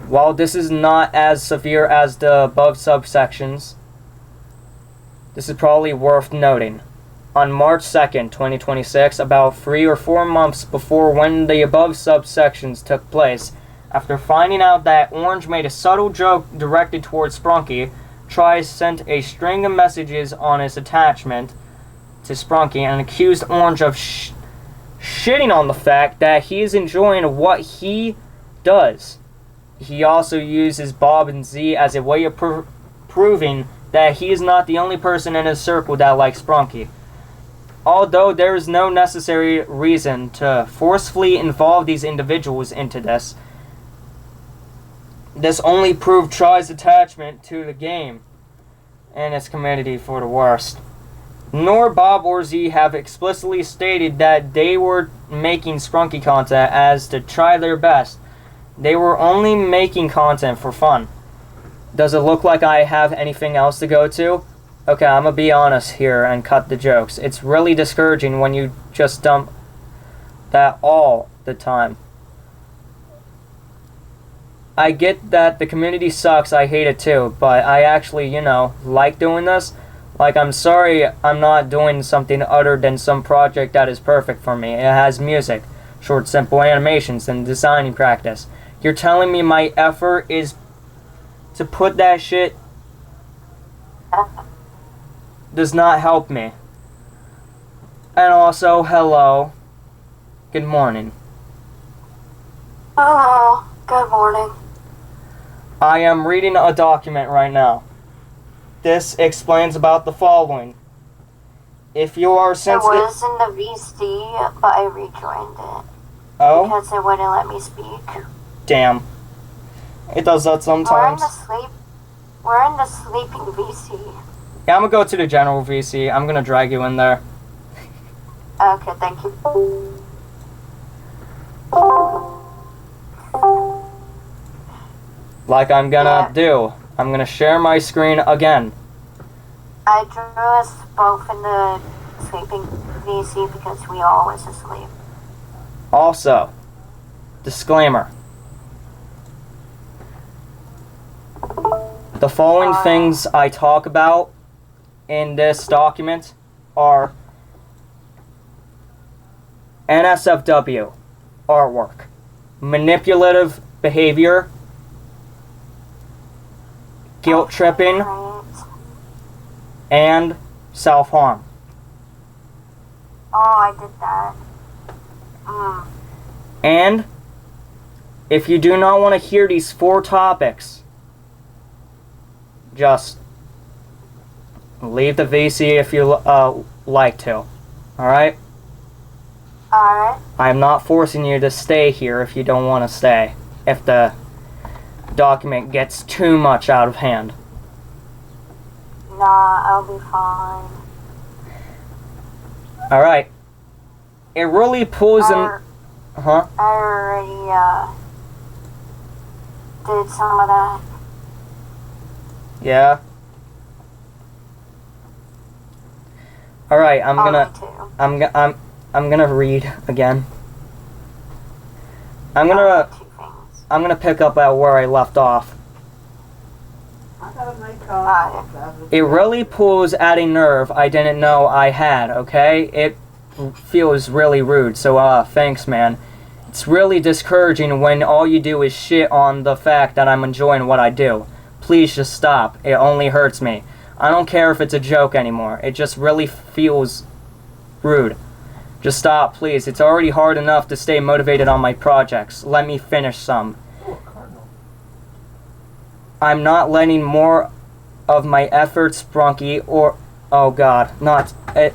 While this is not as severe as the above subsections, this is probably worth noting. On March 2nd, 2026, about 3 or 4 months before when the above subsections took place, after finding out that Orange made a subtle joke directed towards Sprunky, Trai sent a string of messages on his attachment to Sprunky and accused Orange of shitting on the fact that he is enjoying what he does. He also uses Bob and Z as a way of proving that he is not the only person in his circle that likes Sprunky. Although there is no necessary reason to forcefully involve these individuals into this, this only proved Trai's attachment to the game and its community for the worst. Nor Bob or Z have explicitly stated that they were making Sprunky content as to try their best. They were only making content for fun. Does it look like I have anything else to go to? Okay, I'm gonna be honest here and cut the jokes. It's really discouraging when you just dump that all the time. I get that the community sucks, I hate it too, but I actually, like doing this. Like, I'm sorry I'm not doing something other than some project that is perfect for me. It has music, short simple animations, and designing practice. You're telling me my effort is to put that shit does not help me. And also, hello. Good morning. Hello. Good morning. I am reading a document right now. This explains about the following. If you are It sensitive... was in the VC, but I rejoined it. Oh? Because it wouldn't let me speak. Damn. It does that sometimes. We're in the sleeping VC. Yeah, I'm gonna go to the general VC. I'm gonna drag you in there. Okay, thank you. Like I'm gonna do. I'm gonna share my screen again. I drew us both in the sleeping VC because we all was asleep. Also, disclaimer. The following things I talk about in this document are NSFW artwork, manipulative behavior, guilt tripping, Right. and self-harm. Oh, I did that. And if you do not want to hear these 4 topics, just leave the VC if you like to. Alright? Alright. I'm not forcing you to stay here if you don't want to stay. If the document gets too much out of hand. Nah, I'll be fine. Alright. It really pulls in... Huh? I already, did some of that. Yeah? Alright, Me too. I'm gonna read again. I'm Two things. gonna pick up at where I left off. I gotta make coffee. It really pulls at a nerve I didn't know I had, okay? It feels really rude, so thanks, man. It's really discouraging when all you do is shit on the fact that I'm enjoying what I do. Please just stop. It only hurts me. I don't care if it's a joke anymore. It just really feels rude. Just stop, please. It's already hard enough to stay motivated on my projects. Let me finish some. I'm not letting more of my efforts, Sprunky, or... Oh god, not... It.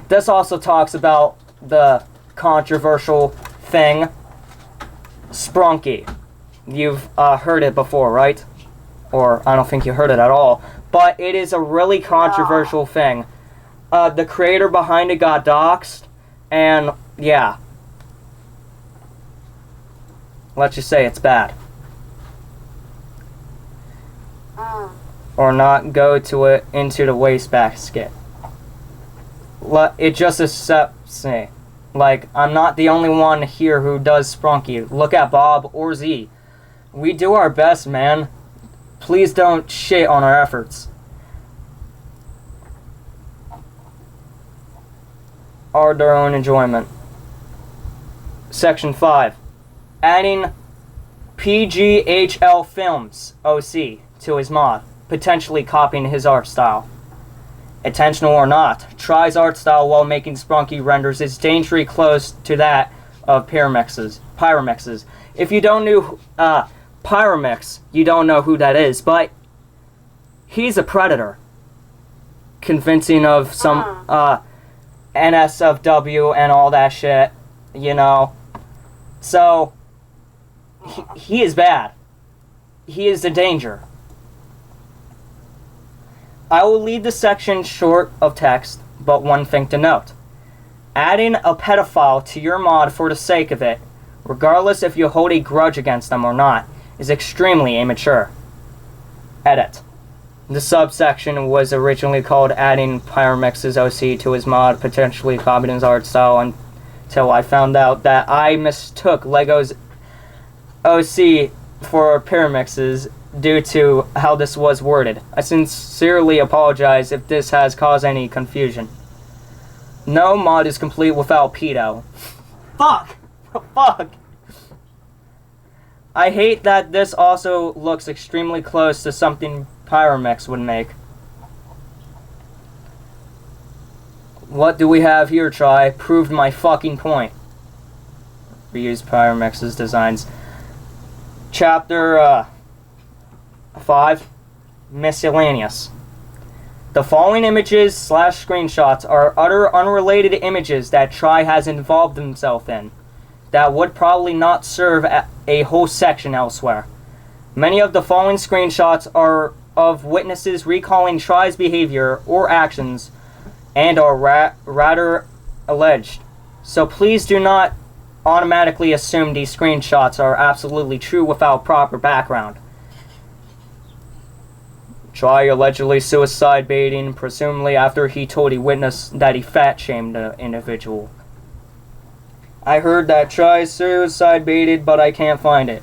This also talks about the controversial thing, Sprunky. You've heard it before, right? Or I don't think you heard it at all. But it is a really controversial thing. The creator behind it got doxxed, and yeah. Let's just say it's bad. or not go to it into the wastebasket. It just accepts me. Like, I'm not the only one here who does Sprunky. Look at Bob or Z. We do our best, man. Please don't shit on our efforts. Are their own enjoyment. Section 5. Adding PGHL Films OC to his mod, potentially copying his art style. Intentional or not, Trai's art style while making Sprunky renders is dangerously close to that of Pyromix's. If you don't know Pyromix, you don't know who that is, but he's a predator. Convincing of some NSFW and all that shit, you know. So, he is bad. He is a danger. I will leave the section short of text, but one thing to note. Adding a pedophile to your mod for the sake of it, regardless if you hold a grudge against them or not, is extremely immature. Edit. The subsection was originally called Adding Pyromix's OC to his mod, potentially copying his art style, until I found out that I mistook Lego's OC for Pyromix's due to how this was worded. I sincerely apologize if this has caused any confusion. No mod is complete without pedo. Fuck! Fuck! I hate that this also looks extremely close to something Pyromix would make. What do we have here, Trai? Proved my fucking point. Reuse Pyromix's designs. Chapter 5. Miscellaneous. The following images / screenshots are utter unrelated images that Trai has involved himself in that would probably not serve a whole section elsewhere. Many of the following screenshots are of witnesses recalling Trai's behavior or actions and are rather alleged. So please do not automatically assume these screenshots are absolutely true without proper background. Trai allegedly suicide baiting, presumably after he told a witness that he fat shamed the individual. I heard that Trai suicide baited, but I can't find it.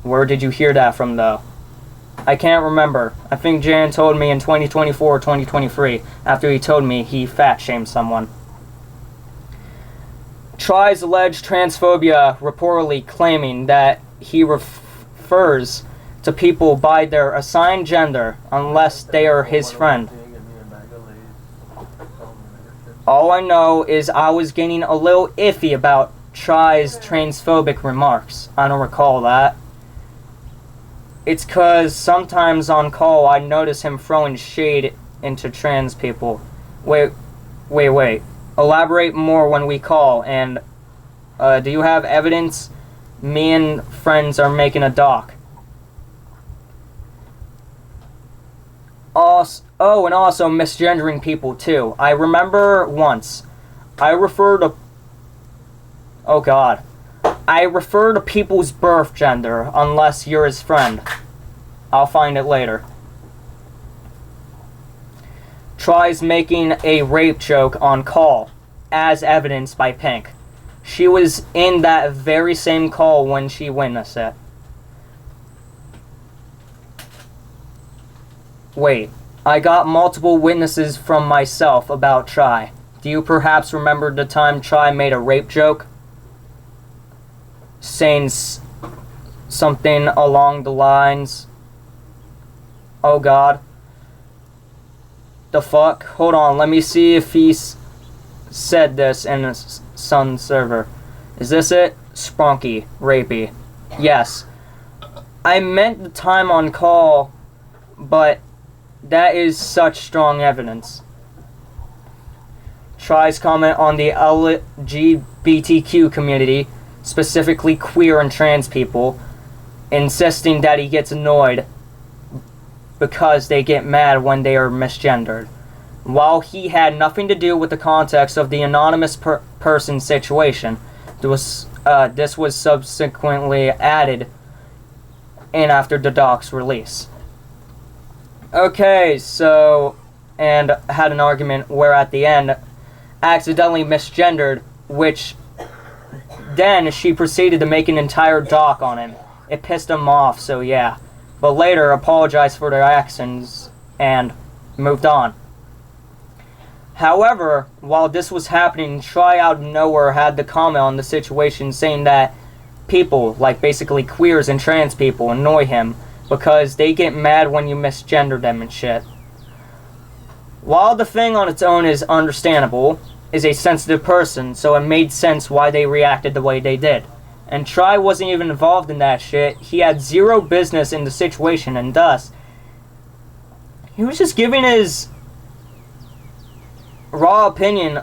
Where did you hear that from, though? I can't remember. I think Jan told me in 2024 or 2023, after he told me he fat shamed someone. Trai's alleged transphobia, reportedly claiming that he refers to people by their assigned gender unless they are his friend. All I know is I was getting a little iffy about Trai's transphobic remarks. I don't recall that. It's cause sometimes on call I notice him throwing shade into trans people. Wait. Elaborate more when we call, and do you have evidence? Me and friends are making a doc. And also misgendering people too. I remember once, I refer to people's birth gender unless you're his friend. I'll find it later. Tries making a rape joke on call, as evidenced by Pink. She was in that very same call when she witnessed it. Wait, I got multiple witnesses from myself about Trai. Do you perhaps remember the time Trai made a rape joke? Saying something along the lines... Oh god. The fuck? Hold on, let me see if he said this in a Sun server. Is this it? Sprunky. Rapey. Yes. I meant the time on call, but that is such strong evidence. Trai's comment on the LGBTQ community, specifically queer and trans people, insisting that he gets annoyed because they get mad when they are misgendered. While he had nothing to do with the context of the anonymous person situation, this was subsequently added in after the doc's release. Okay, so, and had an argument where at the end, accidentally misgendered, which then she proceeded to make an entire doc on him. It pissed him off, so yeah. But later apologized for their actions and moved on. However, while this was happening, Trai out of nowhere had the comment on the situation saying that people, like basically queers and trans people, annoy him because they get mad when you misgender them and shit. While the thing on its own is understandable, is a sensitive person, so it made sense why they reacted the way they did. And Trai wasn't even involved in that shit. He had zero business in the situation, and thus, he was just giving his raw opinion,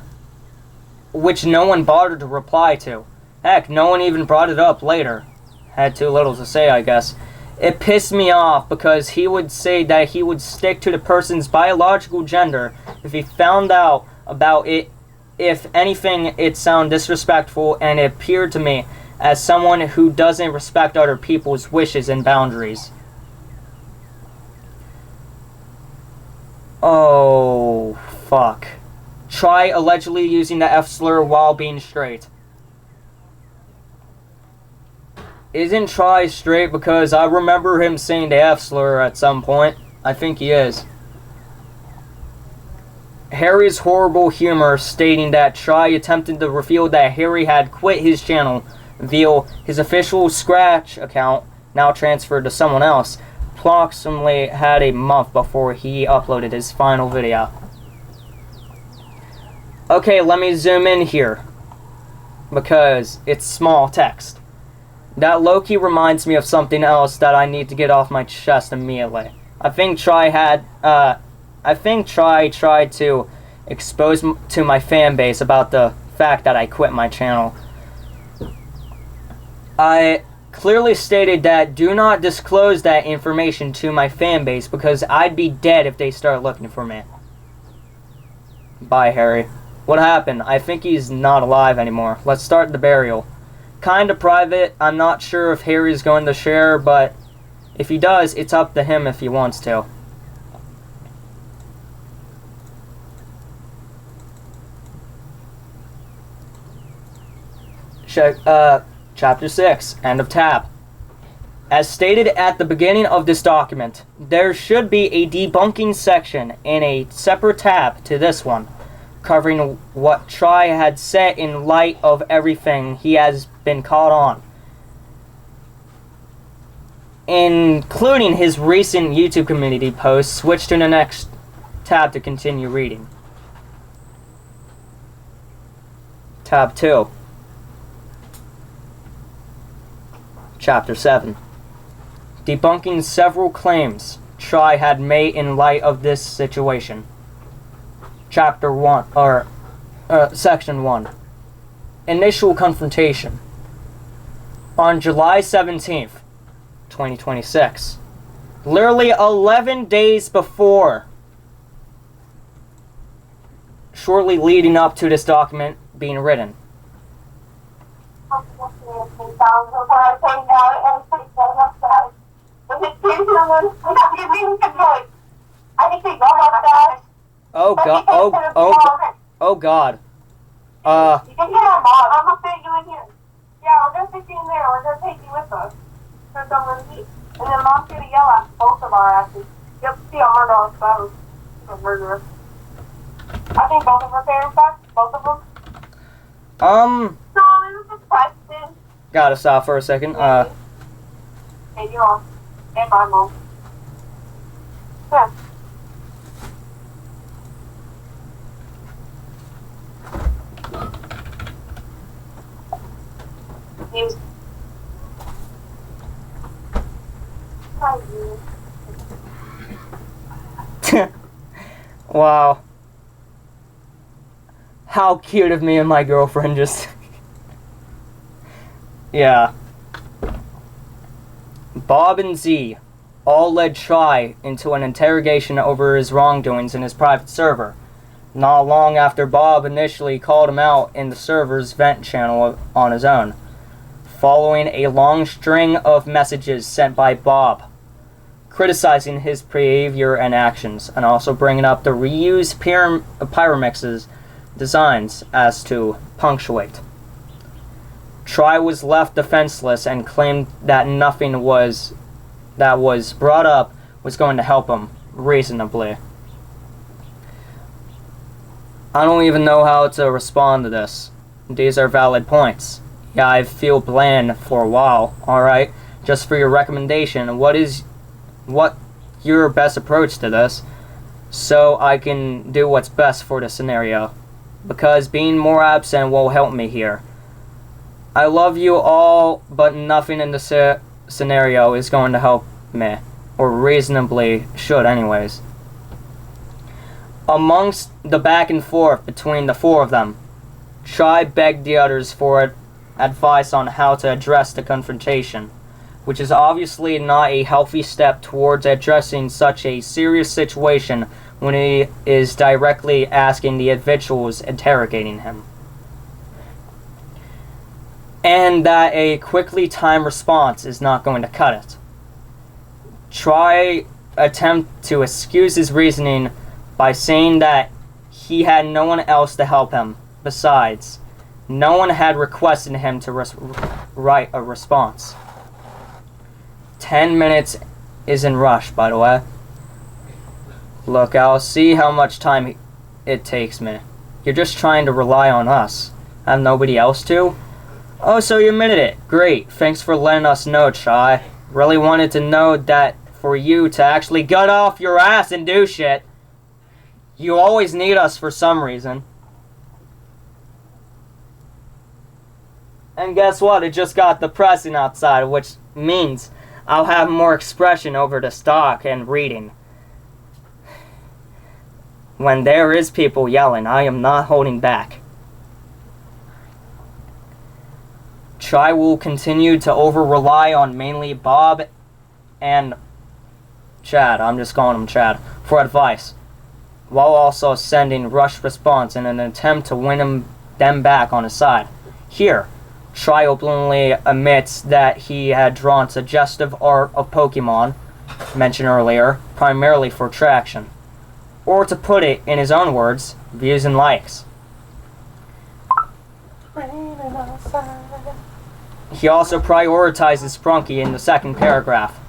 which no one bothered to reply to. Heck, no one even brought it up later. Had too little to say, I guess. It pissed me off because he would say that he would stick to the person's biological gender if he found out about it. If anything, it sounded disrespectful, and it appeared to me as someone who doesn't respect other people's wishes and boundaries. Oh, fuck. Trai allegedly using the F slur while being straight. Isn't Trai straight? Because I remember him saying the F slur at some point. I think he is. Harry's horrible humor stating that Trai attempted to reveal that Harry had quit his channel via his official Scratch account, now transferred to someone else, approximately had a month before he uploaded his final video. Okay, let me zoom in here, because it's small text. That low-key reminds me of something else that I need to get off my chest immediately. I think Trai tried to expose to my fan base about the fact that I quit my channel. I clearly stated that do not disclose that information to my fan base because I'd be dead if they start looking for me. Bye, Harry. What happened? I think he's not alive anymore. Let's start the burial. Kinda private. I'm not sure if Harry's going to share, but if he does, it's up to him if he wants to. Chapter 6, End of Tab. As stated at the beginning of this document, there should be a debunking section in a separate tab to this one, covering what Trai had said in light of everything he has been caught on, including his recent YouTube community posts. Switch to the next tab to continue reading. Tab 2. Chapter 7. Debunking several claims Trai had made in light of this situation. Chapter 1, or Section 1. Initial confrontation. On July 17th, 2026, literally 11 days before, shortly leading up to this document being written, oh god, oh god. You can get our mom. I'm gonna fit you in here. Yeah, we're gonna fit you in there. We're gonna take you with us. For someone to eat. And then mom's gonna yell at both of our asses. Yep, see on my dog's phone. She's a murderer. I think both of her parents are. Both of them. No, it was just question. Gotta stop for a second. Maybe mom. And my mom. Yeah. News. Wow. How cute of me and my girlfriend just... Yeah. Bob and Z all led Trai into an interrogation over his wrongdoings in his private server. Not long after Bob initially called him out in the server's vent channel on his own, following a long string of messages sent by Bob, criticizing his behavior and actions, and also bringing up the reused Pyramix's designs as to punctuate. Trai was left defenseless and claimed that nothing that was brought up was going to help him reasonably. I don't even know how to respond to this. These are valid points. Yeah, I feel bland for a while, alright? Just for your recommendation, what your best approach to this, so I can do what's best for the scenario. Because being more absent will help me here. I love you all, but nothing in the scenario is going to help me. Or reasonably should anyways. Amongst the back and forth between the four of them, Trai begged the others for advice on how to address the confrontation, which is obviously not a healthy step towards addressing such a serious situation when he is directly asking the individuals interrogating him. And that a quickly timed response is not going to cut it. Trai attempt to excuse his reasoning by saying that he had no one else to help him. Besides, no one had requested him to write a response. 10 minutes isn't rushed, by the way. Look, I'll see how much time it takes me. You're just trying to rely on us. I have nobody else to? Oh, so you admitted it. Great. Thanks for letting us know, Trai. Really wanted to know that for you to actually get off your ass and do shit. You always need us for some reason. And guess what? It just got depressing outside, which means I'll have more expression over the stock and reading. When there is people yelling, I am not holding back. Trai will continue to over-rely on mainly Bob and Chad, I'm just calling him Chad, for advice, while also sending rushed response in an attempt to win them back on his side. Here, Trai openly admits that he had drawn suggestive art of Pokemon, mentioned earlier, primarily for attraction. Or to put it in his own words, views and likes. He also prioritizes Sprunky in the second paragraph,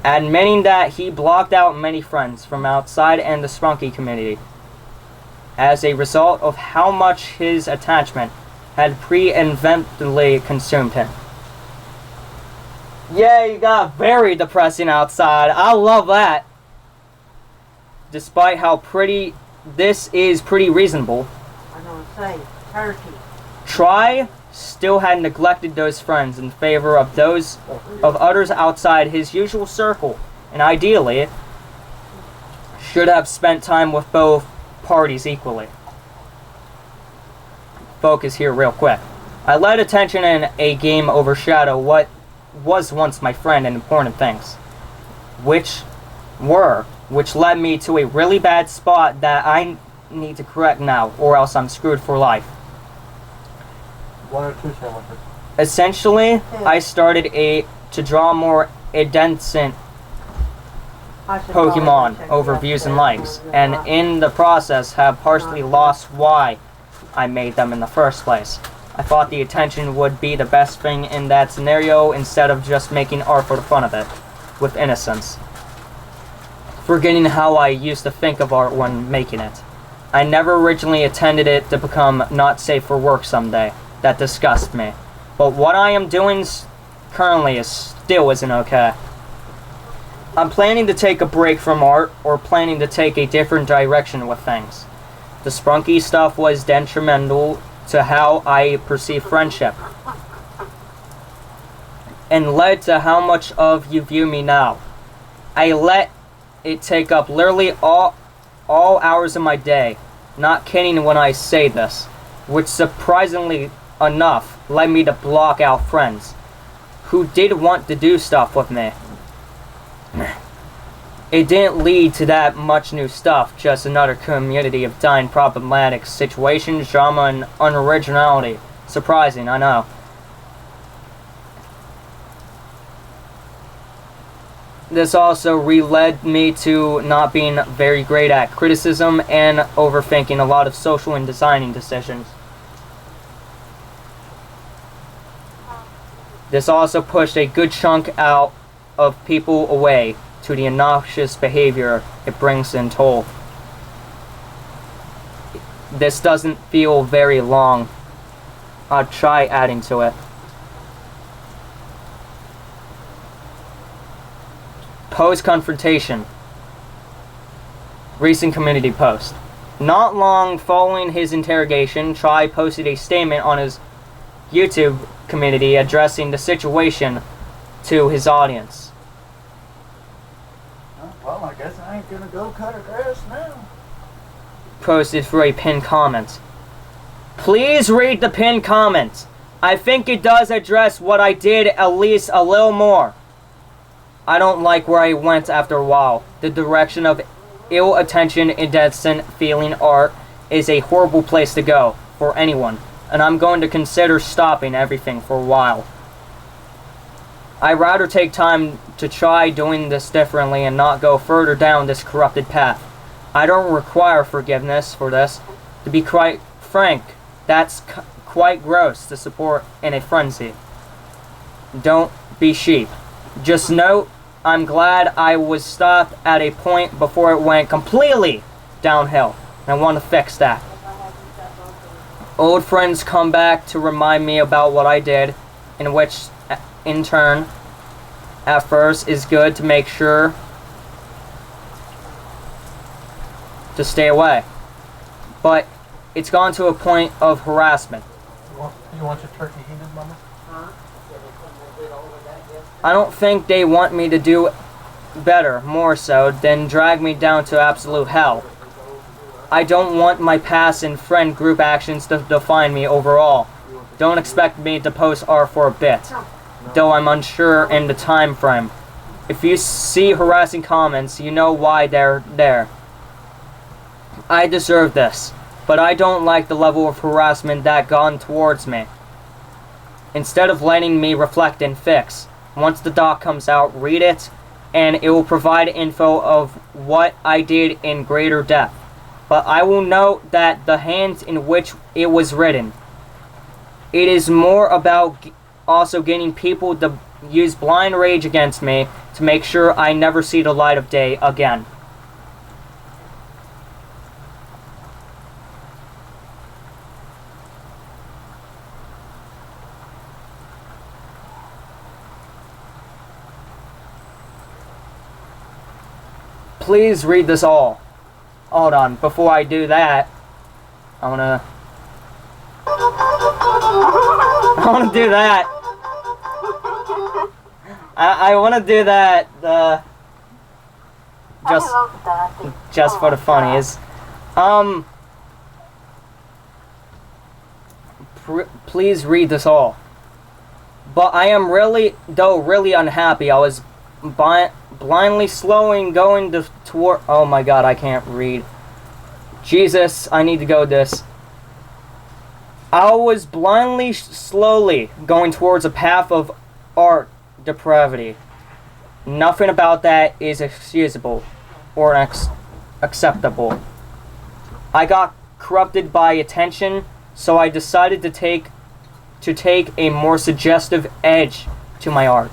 admitting that he blocked out many friends from outside and the Sprunky community as a result of how much his attachment had pre-inventedly consumed him. Yeah, you got very depressing outside. I love that. Despite how pretty this is pretty reasonable. I'm gonna say turkey. Trai still had neglected those friends in favor of those of others outside his usual circle, and ideally should have spent time with both parties equally. Focus here real quick. I let attention in a game overshadow what was once my friend and important things, which led me to a really bad spot that I need to correct now, or else I'm screwed for life. 1 or 2 sandwiches. Essentially, I started to draw more indecent Pokemon over views and likes, and in the process have partially lost why I made them in the first place. I thought the attention would be the best thing in that scenario instead of just making art for the fun of it, with innocence. Forgetting how I used to think of art when making it. I never originally intended it to become not safe for work someday. That disgusts me. But what I am doing currently still isn't okay. I'm planning to take a break from art, or planning to take a different direction with things. The Sprunky stuff was detrimental to how I perceive friendship, and led to how much of you view me now. I let it take up literally all hours of my day, not kidding when I say this, which surprisingly enough led me to block out friends who did want to do stuff with me. It didn't lead to that much new stuff, just another community of dying problematic situations, drama, and unoriginality. Surprising, I know. This also led me to not being very great at criticism and overthinking a lot of social and designing decisions. This also pushed a good chunk out of people away to the obnoxious behavior it brings in toll. This doesn't feel very long. I'll try adding to it. Post-confrontation. Recent community post. Not long following his interrogation, Trai posted a statement on his YouTube community addressing the situation to his audience. Well, I guess I ain't gonna go cut her grass now. Posted through a pinned comment. Please read the pinned comment. I think it does address what I did at least a little more. I don't like where I went after a while. The direction of ill attention, indecent feeling art is a horrible place to go for anyone, and I'm going to consider stopping everything for a while. I'd rather take time to try doing this differently and not go further down this corrupted path. I don't require forgiveness for this. To be quite frank, that's quite gross to support in a frenzy. Don't be sheep. Just note, I'm glad I was stopped at a point before it went completely downhill, and I want to fix that. Old friends come back to remind me about what I did, in which, in turn, at first is good to make sure to stay away. But it's gone to a point of harassment. You want your turkey heated, Mama? I don't think they want me to do better, more so, than drag me down to absolute hell. I don't want my past and friend group actions to define me overall. Don't expect me to post art for a bit, though I'm unsure in the time frame. If you see harassing comments, you know why they're there. I deserve this, but I don't like the level of harassment that gone towards me. Instead of letting me reflect and fix, once the doc comes out, read it, and it will provide info of what I did in greater depth. But I will note that the hands in which it was written. It is more about also getting people to use blind rage against me to make sure I never see the light of day again. Please read this all. Hold on, before I do that, I wanna do that. I wanna do that, just I love that. just for the funnies. Please read this all. But I am really unhappy. I was blindly slowing going toward. Oh my god, I can't read. Jesus, I need to go this. I was blindly slowly going towards a path of art depravity. Nothing about that is excusable or acceptable. I got corrupted by attention, so I decided to take a more suggestive edge to my art.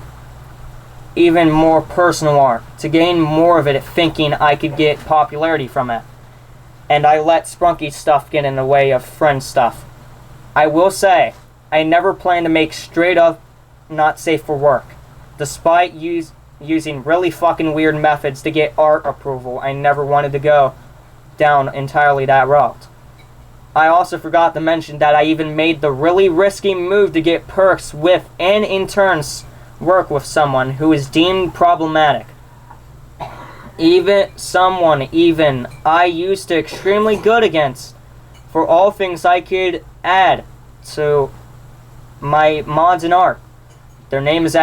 Even more personal art, to gain more of it, thinking I could get popularity from it. And I let spunky stuff get in the way of friend stuff. I will say, I never planned to make straight up not safe for work. Despite using really fucking weird methods to get art approval, I never wanted to go down entirely that route. I also forgot to mention that I even made the really risky move to get perks with and in turns work with someone who is deemed problematic. Even I used to extremely good against for all things I could add to my mods and art. Their name is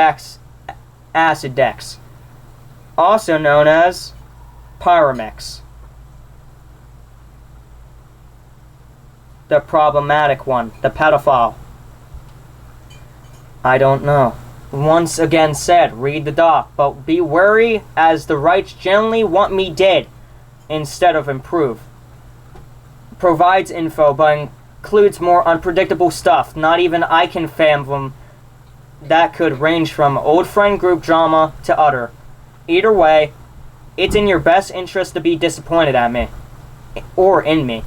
Acid Dex, also known as Pyramex. The problematic one, the pedophile. I don't know. once again said, read the doc, but be wary as the rights generally want me dead instead of improve. Provides info, but includes more unpredictable stuff. Not even I can fathom that could range from old friend group drama to utter. Either way, it's in your best interest to be disappointed at me, or in me.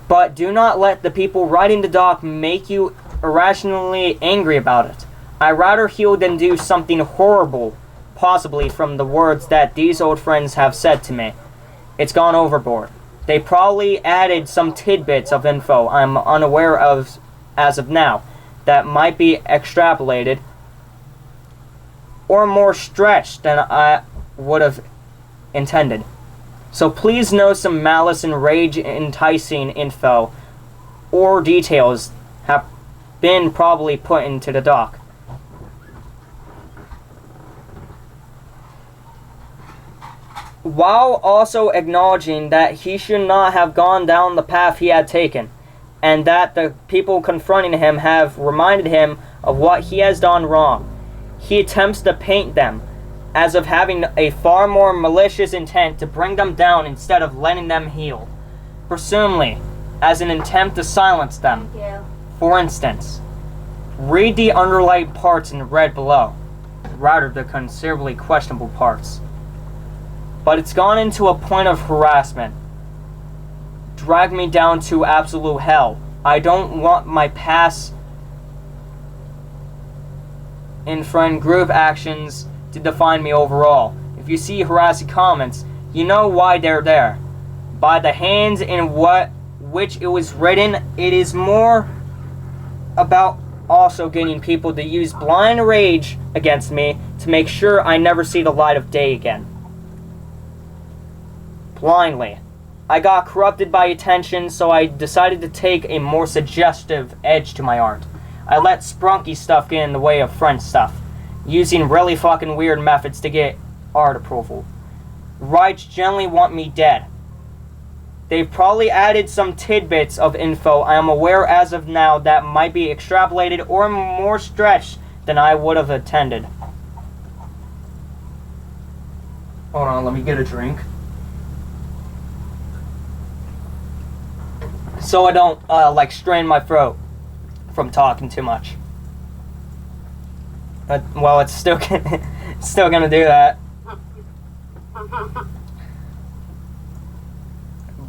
But do not let the people writing the doc make you irrationally angry about it. I'd rather heal than do something horrible, possibly from the words that these old friends have said to me. It's gone overboard. They probably added some tidbits of info I'm unaware of as of now that might be extrapolated or more stretched than I would have intended. So please know some malice and rage enticing info or details have been probably put into the doc. While also acknowledging that he should not have gone down the path he had taken, and that the people confronting him have reminded him of what he has done wrong. He attempts to paint them as of having a far more malicious intent to bring them down instead of letting them heal, presumably as an attempt to silence them. Thank you. For instance, read the underlined parts in red below, rather the considerably questionable parts. But it's gone into a point of harassment. Drag me down to absolute hell. I don't want my past in friend group actions to define me overall. If you see harassing comments, you know why they're there. By the hands in which it was written, it is more about also getting people to use blind rage against me to make sure I never see the light of day again. Blindly. I got corrupted by attention, so I decided to take a more suggestive edge to my art. I let sprunky stuff get in the way of friend stuff, using really fucking weird methods to get art approval. Rights generally want me dead. They've probably added some tidbits of info I am aware as of now that might be extrapolated or more stretched than I would have intended. Hold on, let me get a drink. So I don't, strain my throat from talking too much. Well, it's still still gonna do that.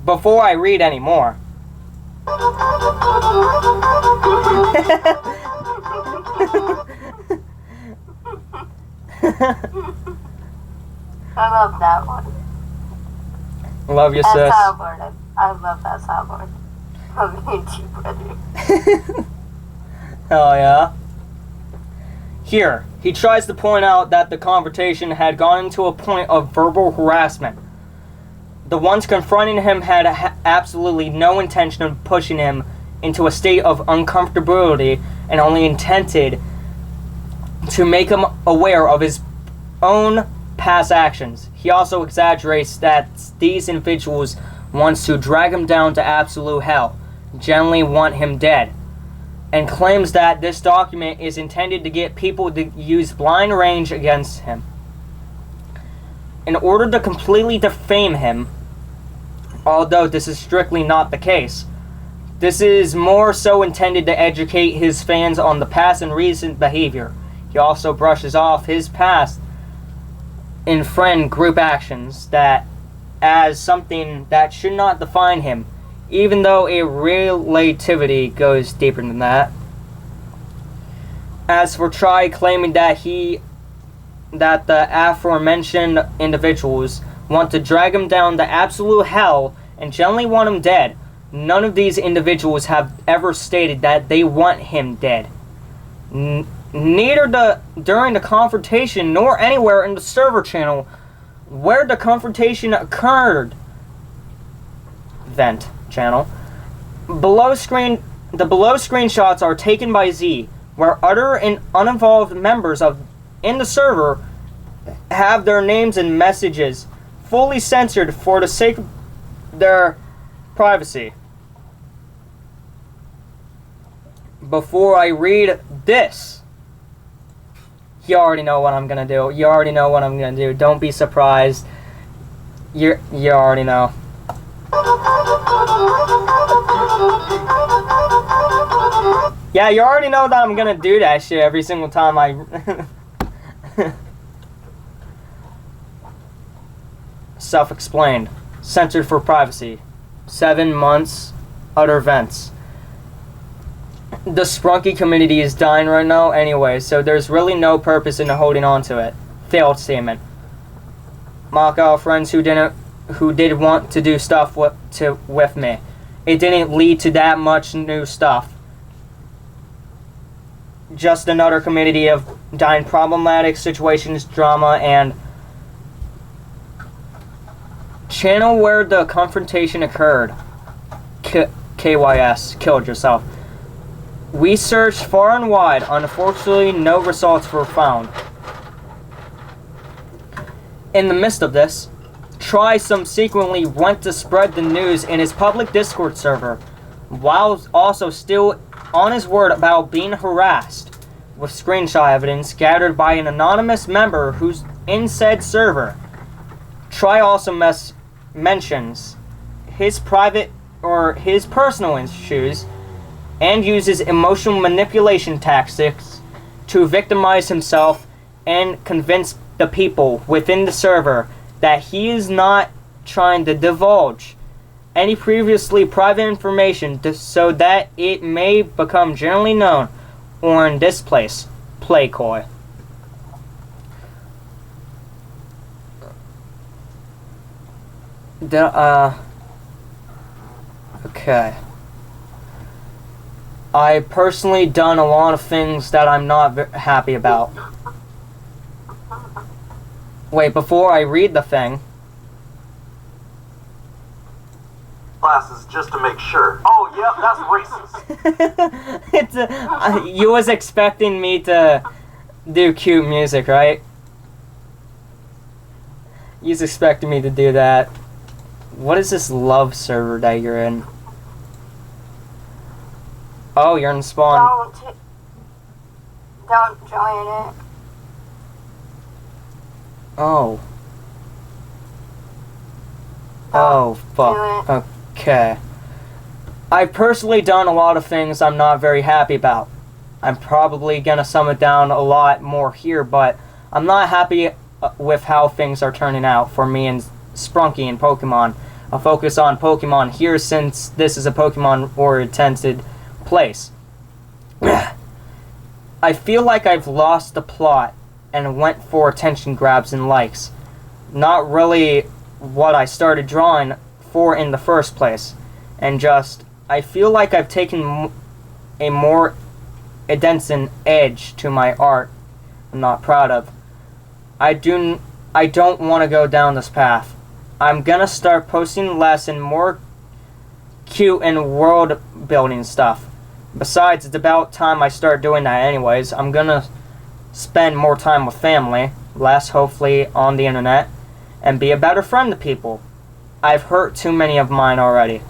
Before I read any more. I love that one. Love you, That sis. soundboard. I love that soundboard. Me too, brother. Hell yeah. Here, he tries to point out that the confrontation had gone to a point of verbal harassment. The ones confronting him had absolutely no intention of pushing him into a state of uncomfortability and only intended to make him aware of his own past actions. He also exaggerates that these individuals want to drag him down to absolute hell, generally want him dead, and claims that this document is intended to get people to use blind rage against him. In order to completely defame him, although this is strictly not the case, this is more so intended to educate his fans on the past and recent behavior. He also brushes off his past in friend group actions that as something that should not define him, even though a relativity goes deeper than that. As for Trai claiming that the aforementioned individuals want to drag him down to absolute hell and generally want him dead, none of these individuals have ever stated that they want him dead. Neither during the confrontation nor anywhere in the server channel where the confrontation occurred. Vent channel. The below screenshots are taken by Z, where other and uninvolved members in the server have their names and messages fully censored for the sake of their privacy. Before I read this, You already know what I'm gonna do. You already know what I'm gonna do. Don't be surprised. You already know. Yeah, you already know that I'm gonna do that shit every single time I... Self-explained. Censored for privacy. 7 months. Utter vents. The Sprunky community is dying right now anyway, so there's really no purpose in holding on to it. Failed statement. Mock out friends who did want to do stuff with me. It didn't lead to that much new stuff. Just another community of dying problematic situations, drama, and channel where the confrontation occurred. KYS, killed yourself. We searched far and wide. Unfortunately, no results were found. In the midst of this, Trai subsequently went to spread the news in his public Discord server, while also still on his word about being harassed, with screenshot evidence gathered by an anonymous member who's in said server. Trai also mentions his private or his personal issues and uses emotional manipulation tactics to victimize himself and convince the people within the server that he is not trying to divulge any previously private information so that it may become generally known or in this place, play coy. Okay. I personally done a lot of things that I'm not happy about. Wait, before I read the thing. Glasses just to make sure. Oh, yep, that's racist. You was expecting me to do cute music, right? You was expecting me to do that. What is this love server that you're in? Oh, you're in Spawn. Don't join it. Oh. Oh, fuck. Okay. I've personally done a lot of things I'm not very happy about. I'm probably gonna sum it down a lot more here, but I'm not happy with how things are turning out for me and Sprunky and Pokemon. I'll focus on Pokemon here since this is a Pokemon-oriented place. I feel like I've lost the plot and went for attention grabs and likes. Not really what I started drawing for in the first place. And just, I feel like I've taken a more Edenston edge to my art I'm not proud of. I don't want to go down this path. I'm gonna start posting less and more cute and world building stuff. Besides, it's about time I start doing that anyways. I'm gonna spend more time with family, less hopefully on the internet, and be a better friend to people. I've hurt too many of mine already.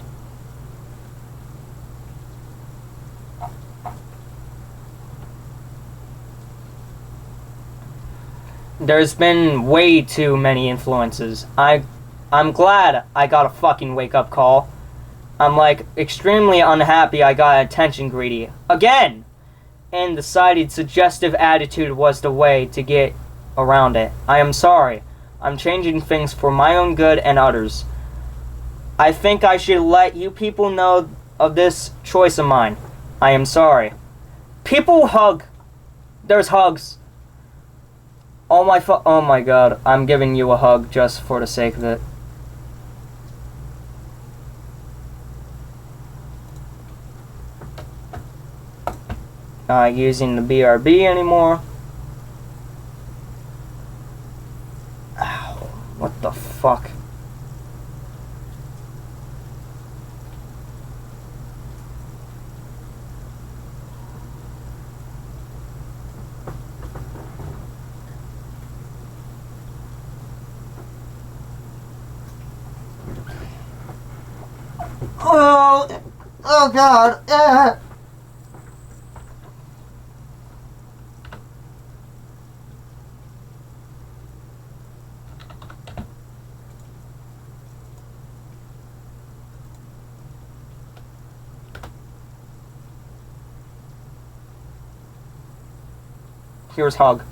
There's been way too many influences. I'm glad I got a fucking wake-up call. I'm like extremely unhappy I got attention greedy again, and decided suggestive attitude was the way to get around it. I am sorry. I'm changing things for my own good and others. I think I should let you people know of this choice of mine. I am sorry. People hug. There's hugs. Oh my god, I'm giving you a hug just for the sake of it. Not using the BRB anymore. Ow, what the fuck? Oh god. Here's hug.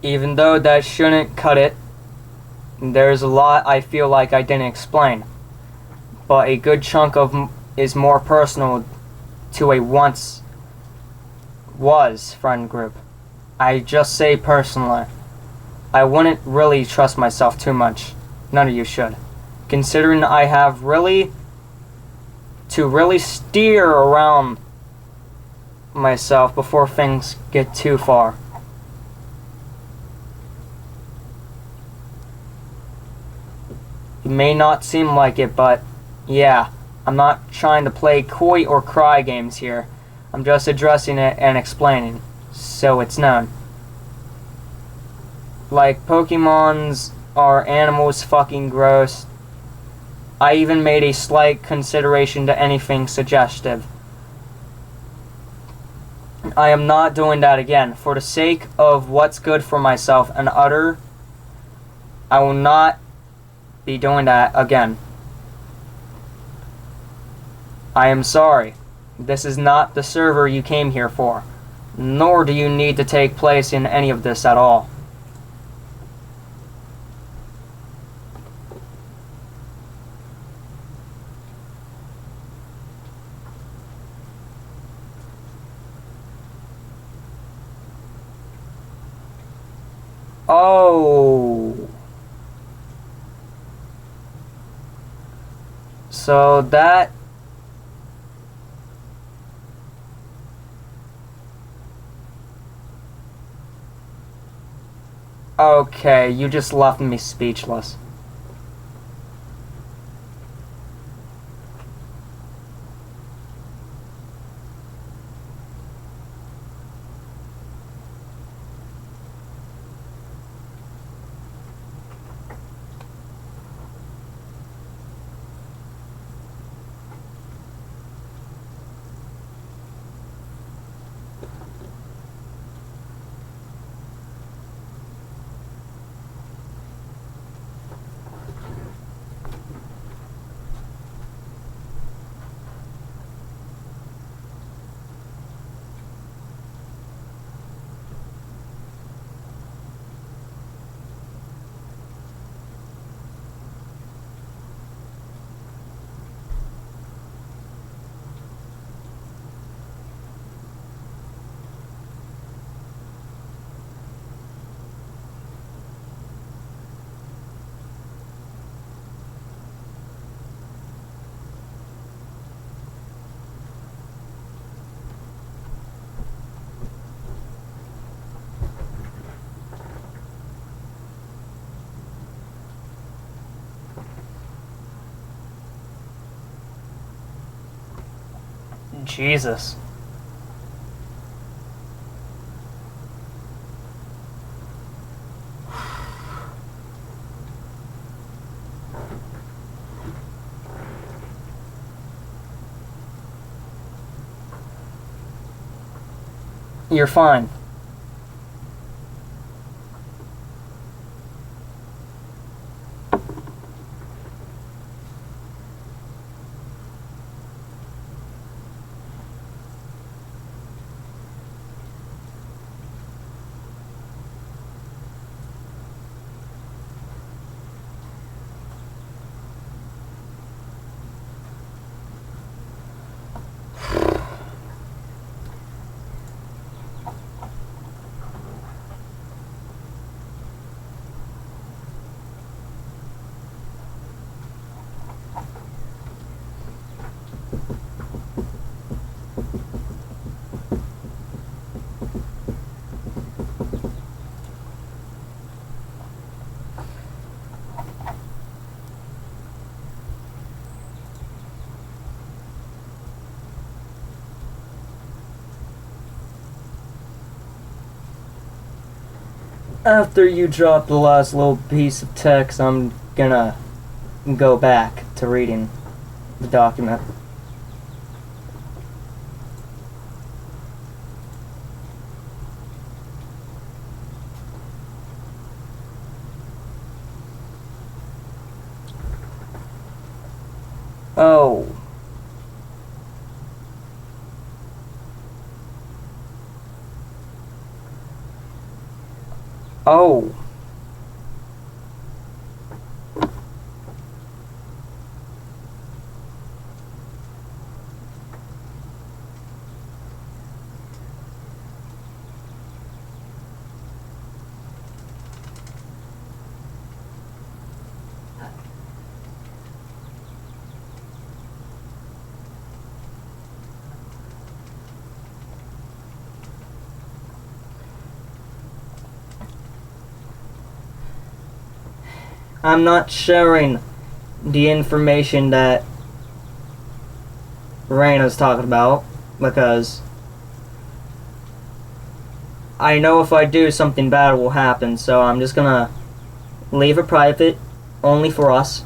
Even though that shouldn't cut it, there's a lot I feel like I didn't explain. But a good chunk of is more personal to a once was friend group. I just say personally, I wouldn't really trust myself too much. None of you should. Considering I have really steer around myself before things get too far. It may not seem like it, but yeah, I'm not trying to play coy or cry games here. I'm just addressing it and explaining, so it's known. Like, Pokemons are animals fucking gross. I even made a slight consideration to anything suggestive. I am not doing that again. For the sake of what's good for myself and I will not be doing that again. I am sorry. This is not the server you came here for, nor do you need to take place in any of this at all. Oh. So that... Okay, you just left me speechless. Jesus. You're fine. After you drop the last little piece of text, I'm gonna go back to reading the document. Oh. Oh. I'm not sharing the information that Raina's talking about because I know if I do, something bad will happen, so I'm just gonna leave it private, only for us.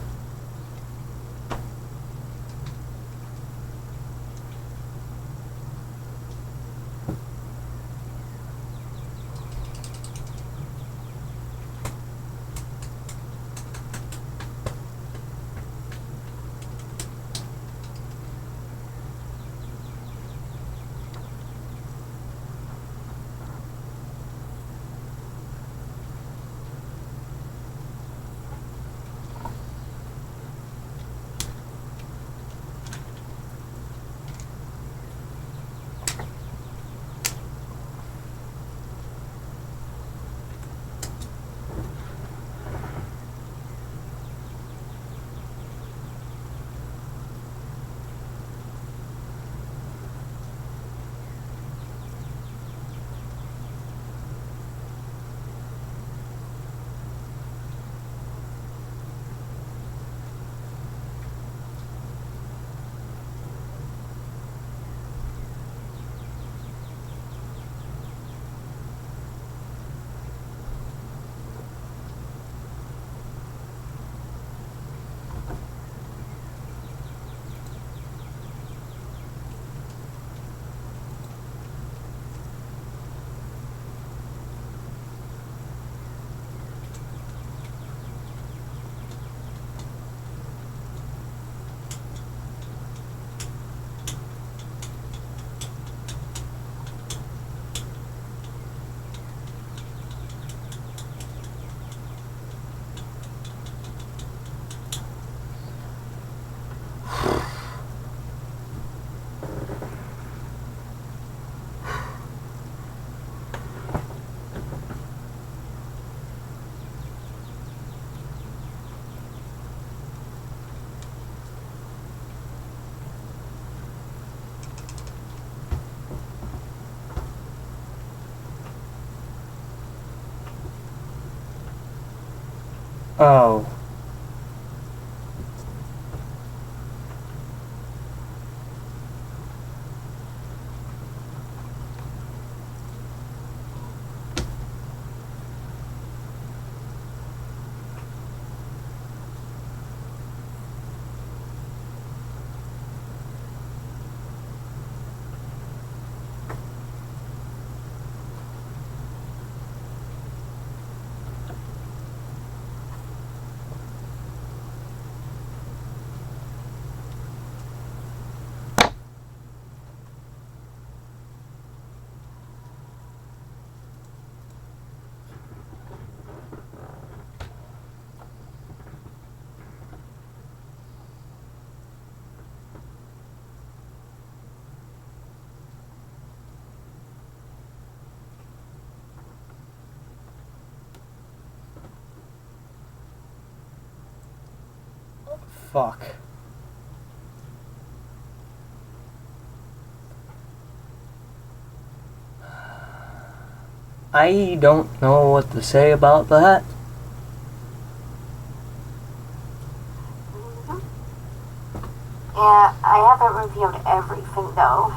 Oh. Fuck. I don't know what to say about that. Yeah, I haven't reviewed everything though.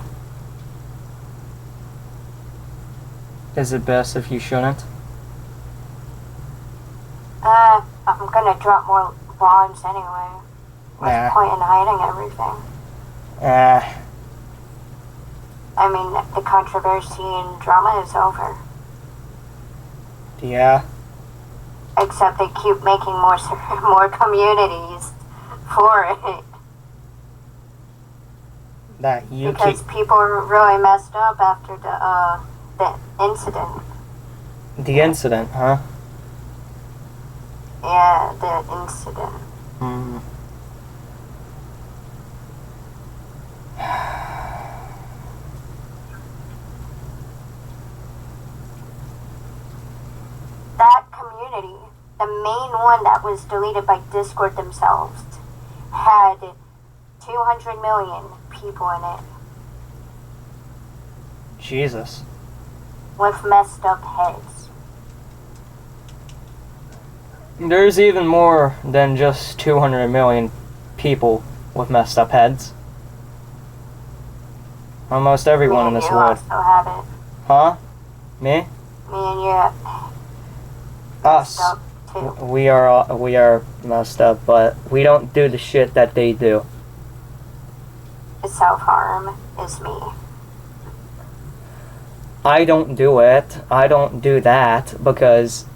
Is it best if you shouldn't? I'm gonna drop more bombs anyway. What's the Nah. point in hiding everything? I mean, the controversy and drama is over. Yeah. Except they keep making more more communities for it. that you Because people were really messed up after the incident. The incident, huh? Yeah, the incident. Hmm. That community, the main one that was deleted by Discord themselves, had 200 million people in it Jesus. with messed up heads. There's even more than just 200 million people with messed up heads. Almost everyone in this you world. also have it. Huh? Me? Me and you Us. messed up too. We are messed up, but we don't do the shit that they do. Self-harm is me. I don't do it. I don't do that because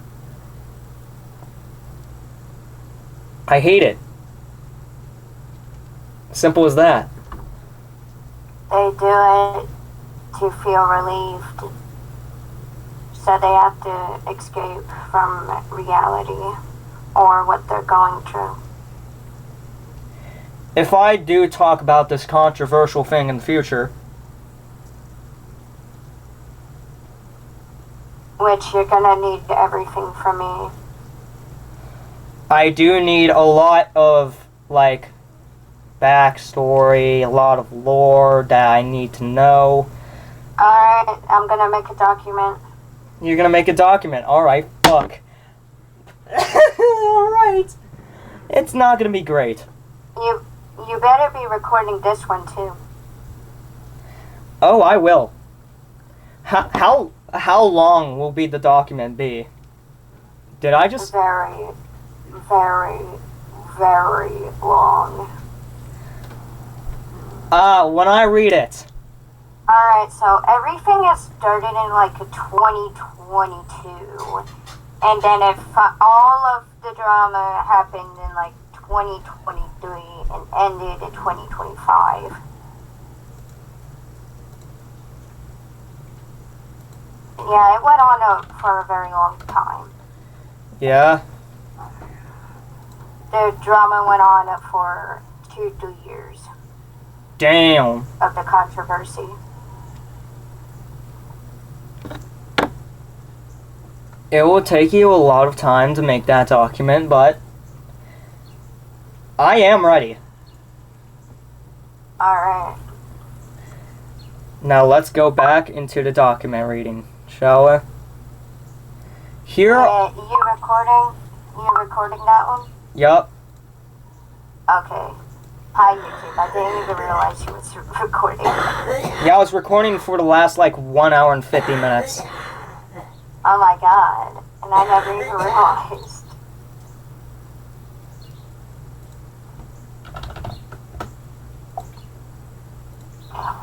I hate it. Simple as that. They do it to feel relieved. So they have to escape from reality or what they're going through. If I do talk about this controversial thing in the future, Which you're gonna need everything from me. I do need a lot of, like, backstory, a lot of lore that I need to know. Alright, I'm gonna make a document. You're gonna make a document. Alright, fuck. Alright. It's not gonna be great. You better be recording this one too. Oh, I will. How long will the document be? Did I just... Very, very, very long. When I read it. Alright, so everything has started in like 2022. And then all of the drama happened in like 2023 and ended in 2025. Yeah, it went on for a very long time. Yeah? The drama went on for 2-3 years Damn. of the controversy. It will take you a lot of time to make that document, but I am ready. Alright. Now let's go back into the document reading, shall we? Here... You recording? You recording that one? Yup. Okay. Hi, YouTube. I didn't even realize you was recording. Yeah, I was recording for the last, like, 1 hour and 50 minutes. Oh my god. And I never even realized.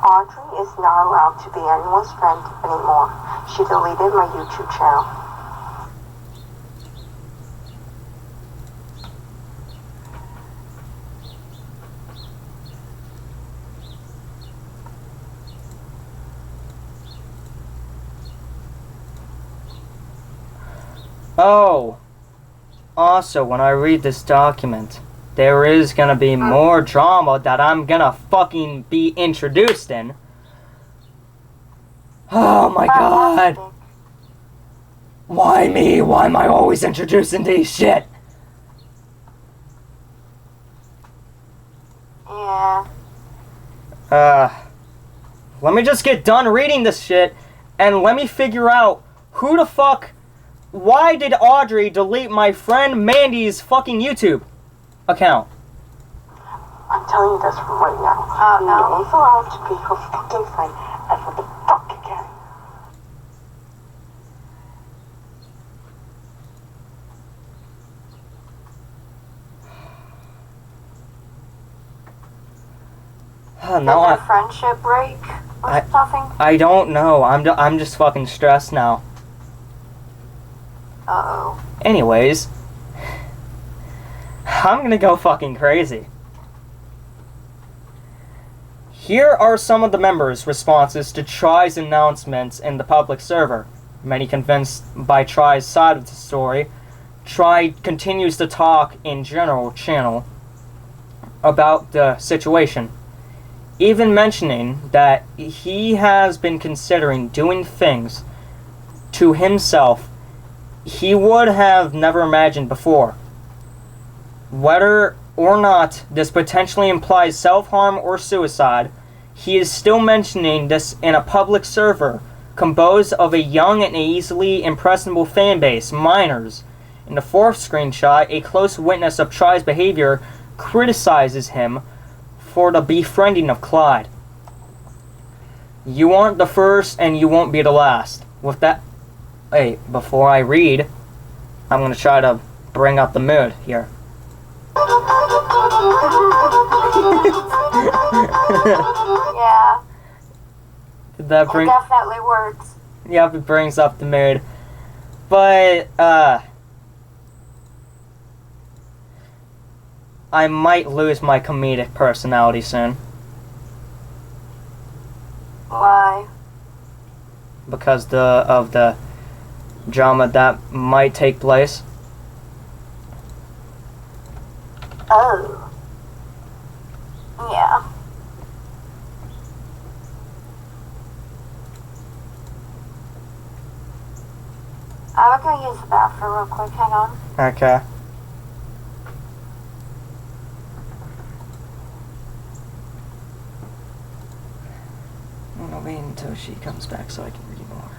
Audrey is not allowed to be anyone's friend anymore. She deleted my YouTube channel. Oh. Also, when I read this document, there is gonna be more drama that I'm gonna fucking be introduced in. Oh my god. Why me? Why am I always introduced into these shit? Yeah. Let me just get done reading this shit, and let me figure out who the fuck... Why did Audrey delete my friend Mandy's fucking YouTube account? I'm telling you this right now. No. She's allowed to be her fucking friend ever the fuck again. Did their friendship break or something? I don't know. I'm just fucking stressed now. Uh-oh. Anyways, I'm gonna go fucking crazy. Here are some of the members' responses to Trai's announcements in the public server. Many convinced by Trai's side of the story, Trai continues to talk in general channel about the situation, even mentioning that he has been considering doing things to himself he would have never imagined before. Whether or not this potentially implies self-harm or suicide, he is still mentioning this in a public server composed of a young and easily impressionable fanbase, minors. In the fourth screenshot, a close witness of Trai's behavior criticizes him for the befriending of Clyde. You aren't the first and you won't be the last. With that, hey, before I read, I'm going to try to bring up the mood here. Yeah, Did that it bring... definitely works. Yep, it brings up the mood. But, I might lose my comedic personality soon. Why? Because of the drama that might take place. Oh. Yeah. I'm gonna use the bathroom real quick, hang on. Okay. I'm gonna wait until she comes back so I can read more.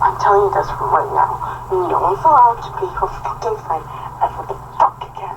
I'm telling you this right now. No one's allowed to be her fucking friend ever the fuck again.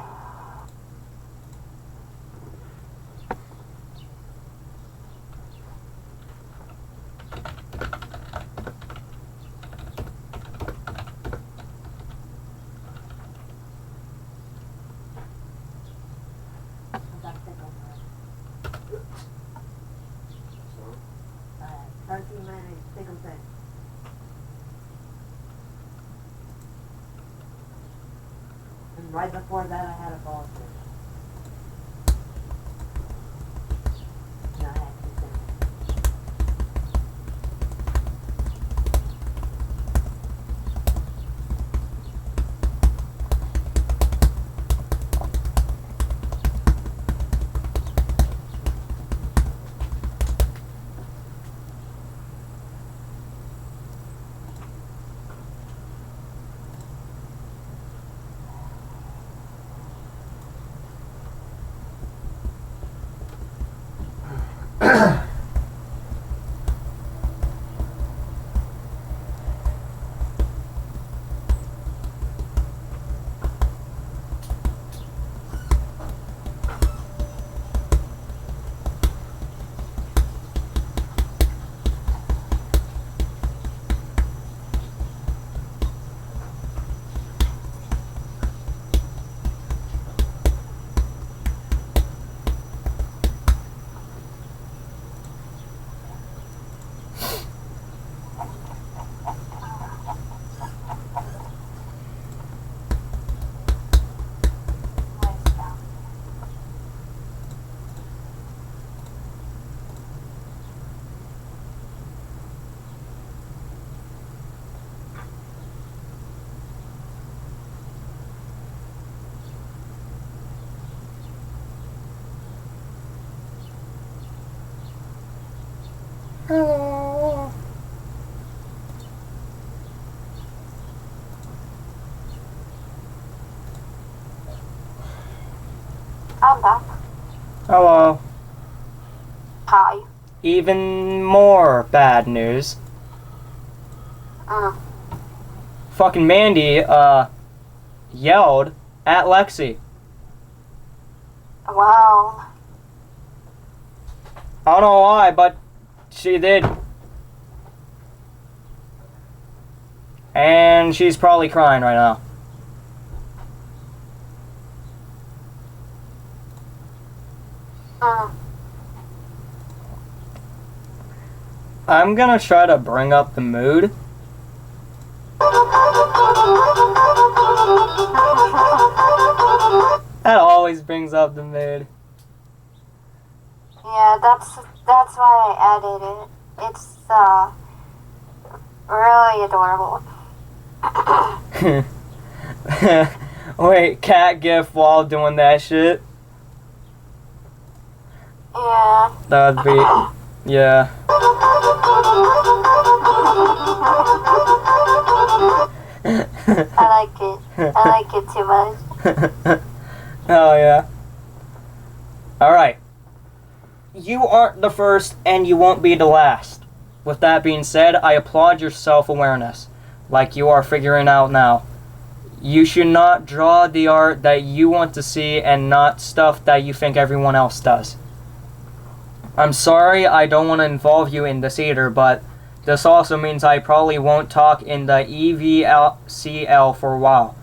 right before that, I had a ball fish. And I had two cents. I'm back. Hello. Hi. Even more bad news. Mm. Fucking Mandy, yelled at Lexi. Wow. I don't know why, but she did. And she's probably crying right now. Mm. I'm gonna try to bring up the mood. That always brings up the mood. Yeah, that's why I added it. It's really adorable. Wait, cat gif while doing that shit? Yeah. That'd be... yeah. I like it. I like it too much. Oh yeah. Alright. You aren't the first and you won't be the last. With that being said, I applaud your self-awareness, like you are figuring out now. You should not draw the art that you want to see and not stuff that you think everyone else does. I'm sorry I don't want to involve you in this either, but this also means I probably won't talk in the EVCL for a while.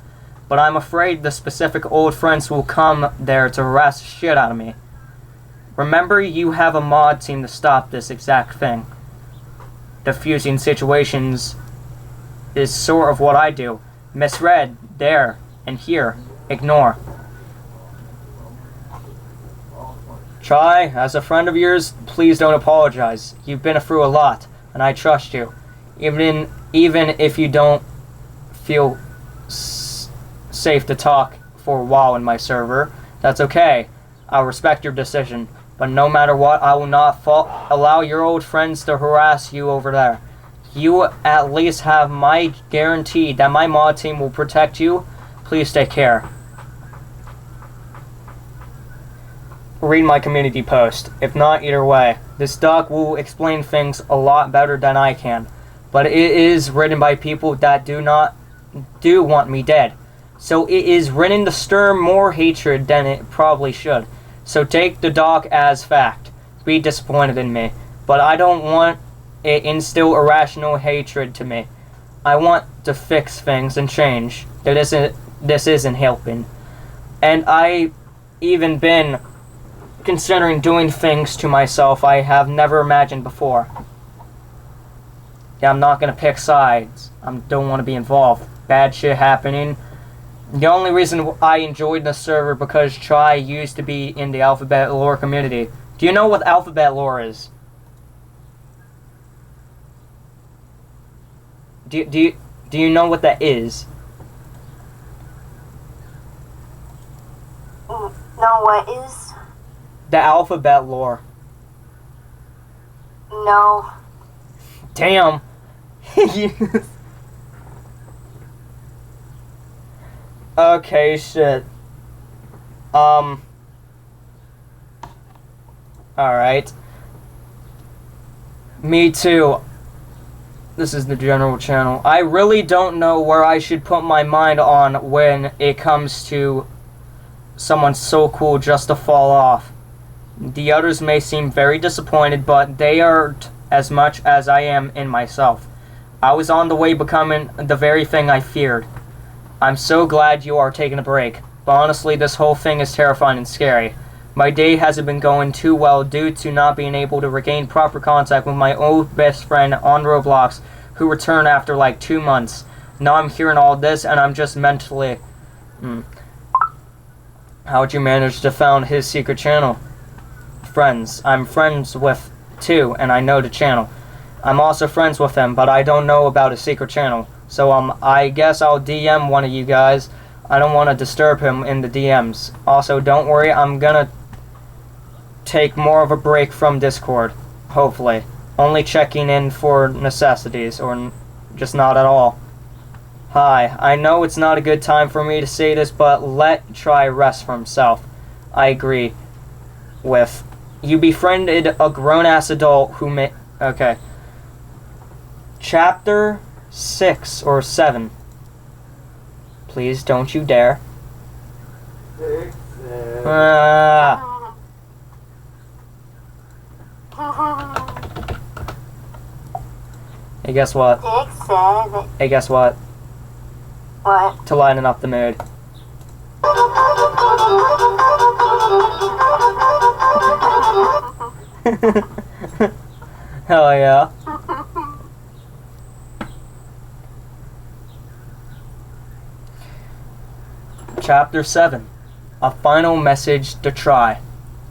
But I'm afraid the specific old friends will come there to harass the shit out of me. Remember, you have a mod team to stop this exact thing. Diffusing situations is sort of what I do. Misread, there, and here. Ignore. Trai, as a friend of yours, please don't apologize. You've been through a lot, and I trust you. Even if you don't feel safe to talk for a while in my server, that's okay. I'll respect your decision. But no matter what, I will not allow your old friends to harass you over there. You at least have my guarantee that my mod team will protect you. Please take care. Read my community post. If not, either way. This doc will explain things a lot better than I can. But it is written by people that do want me dead. So it is written to stir more hatred than it probably should. So take the doc as fact. Be disappointed in me. But I don't want it instill irrational hatred to me. I want to fix things and change. This isn't helping. And I even been considering doing things to myself I have never imagined before. Yeah, I'm not gonna pick sides. I don't want to be involved. Bad shit happening. The only reason I enjoyed the server because Trai used to be in the alphabet lore community. Do you know what alphabet lore is? Do you know what that is? No, what is? The alphabet lore. No. Damn. Okay, shit. Alright. Me too. This is the general channel. I really don't know where I should put my mind on when it comes to someone so cool just to fall off. The others may seem very disappointed, but they aren't as much as I am in myself. I was on the way becoming the very thing I feared. I'm so glad you are taking a break, but honestly this whole thing is terrifying and scary. My day hasn't been going too well due to not being able to regain proper contact with my old best friend on Roblox, who returned after like 2 months. Now I'm hearing all this and I'm just mentally... How'd you manage to found his secret channel? Friends. I'm friends with 2 and I know the channel. I'm also friends with him, but I don't know about his secret channel. So I guess I'll DM one of you guys. I don't want to disturb him in the DMs. Also, don't worry, I'm gonna take more of a break from Discord. Hopefully. Only checking in for necessities, or just not at all. Hi, I know it's not a good time for me to say this, but let Trai rest for himself. I agree with. You befriended a grown-ass adult who may... Okay. Chapter 6 or 7. Please don't you dare. 6, 7. Hey, guess what? 6, 7. Hey, guess what? What? To lighten up the mood. Hell yeah. Chapter 7. A final message to Trai.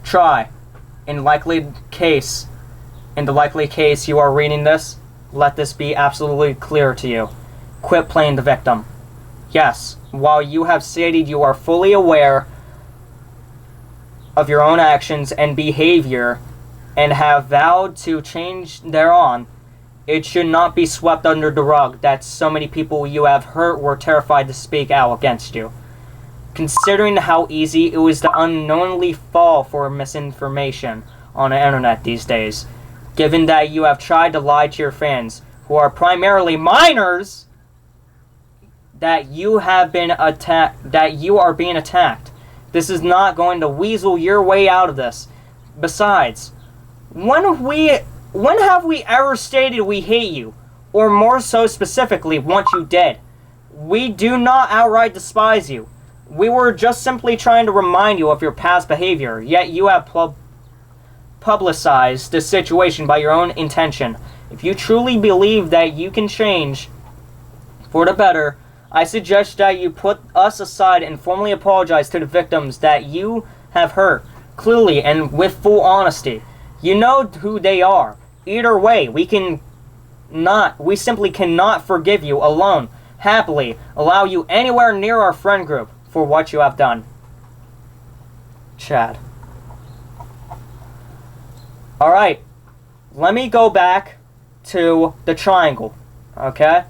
Trai, in the likely case you are reading this, let this be absolutely clear to you. Quit playing the victim. Yes, while you have stated you are fully aware of your own actions and behavior and have vowed to change thereon, it should not be swept under the rug that so many people you have hurt were terrified to speak out against you. Considering how easy it was to unknowingly fall for misinformation on the internet these days, given that you have tried to lie to your fans, who are primarily minors, that you have been that you are being attacked. This is not going to weasel your way out of this. Besides, when have we ever stated we hate you, or more so specifically, want you dead? We do not outright despise you. We were just simply trying to remind you of your past behavior, yet you have publicized this situation by your own intention. If you truly believe that you can change for the better, I suggest that you put us aside and formally apologize to the victims that you have hurt, clearly and with full honesty. You know who they are. Either way, we simply cannot forgive you alone, happily allow you anywhere near our friend group for what you have done. Chad. Alright, let me go back to the triangle, okay?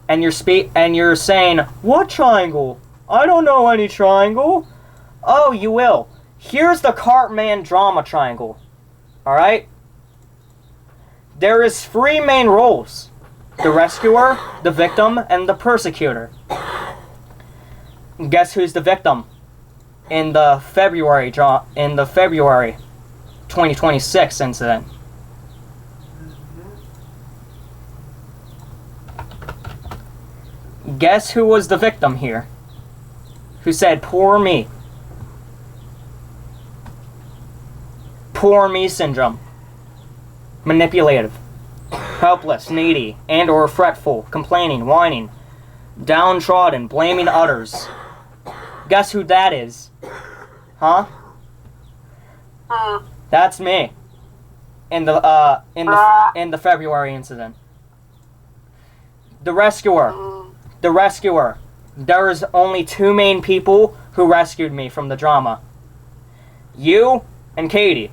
And you're saying, what triangle? I don't know any triangle. Oh, you will. Here's the Cartman drama triangle. Alright? There is 3 main roles. The rescuer, the victim, and the persecutor. Guess who's the victim in the February 2026 incident? Guess who was the victim here? Who said, poor me? Poor me syndrome. Manipulative. Helpless, needy, and or fretful, complaining, whining. downtrodden, blaming others. Guess who that is? Huh? That's me. In the February incident. The rescuer. The rescuer. There is only two main people who rescued me from the drama. You and Katie.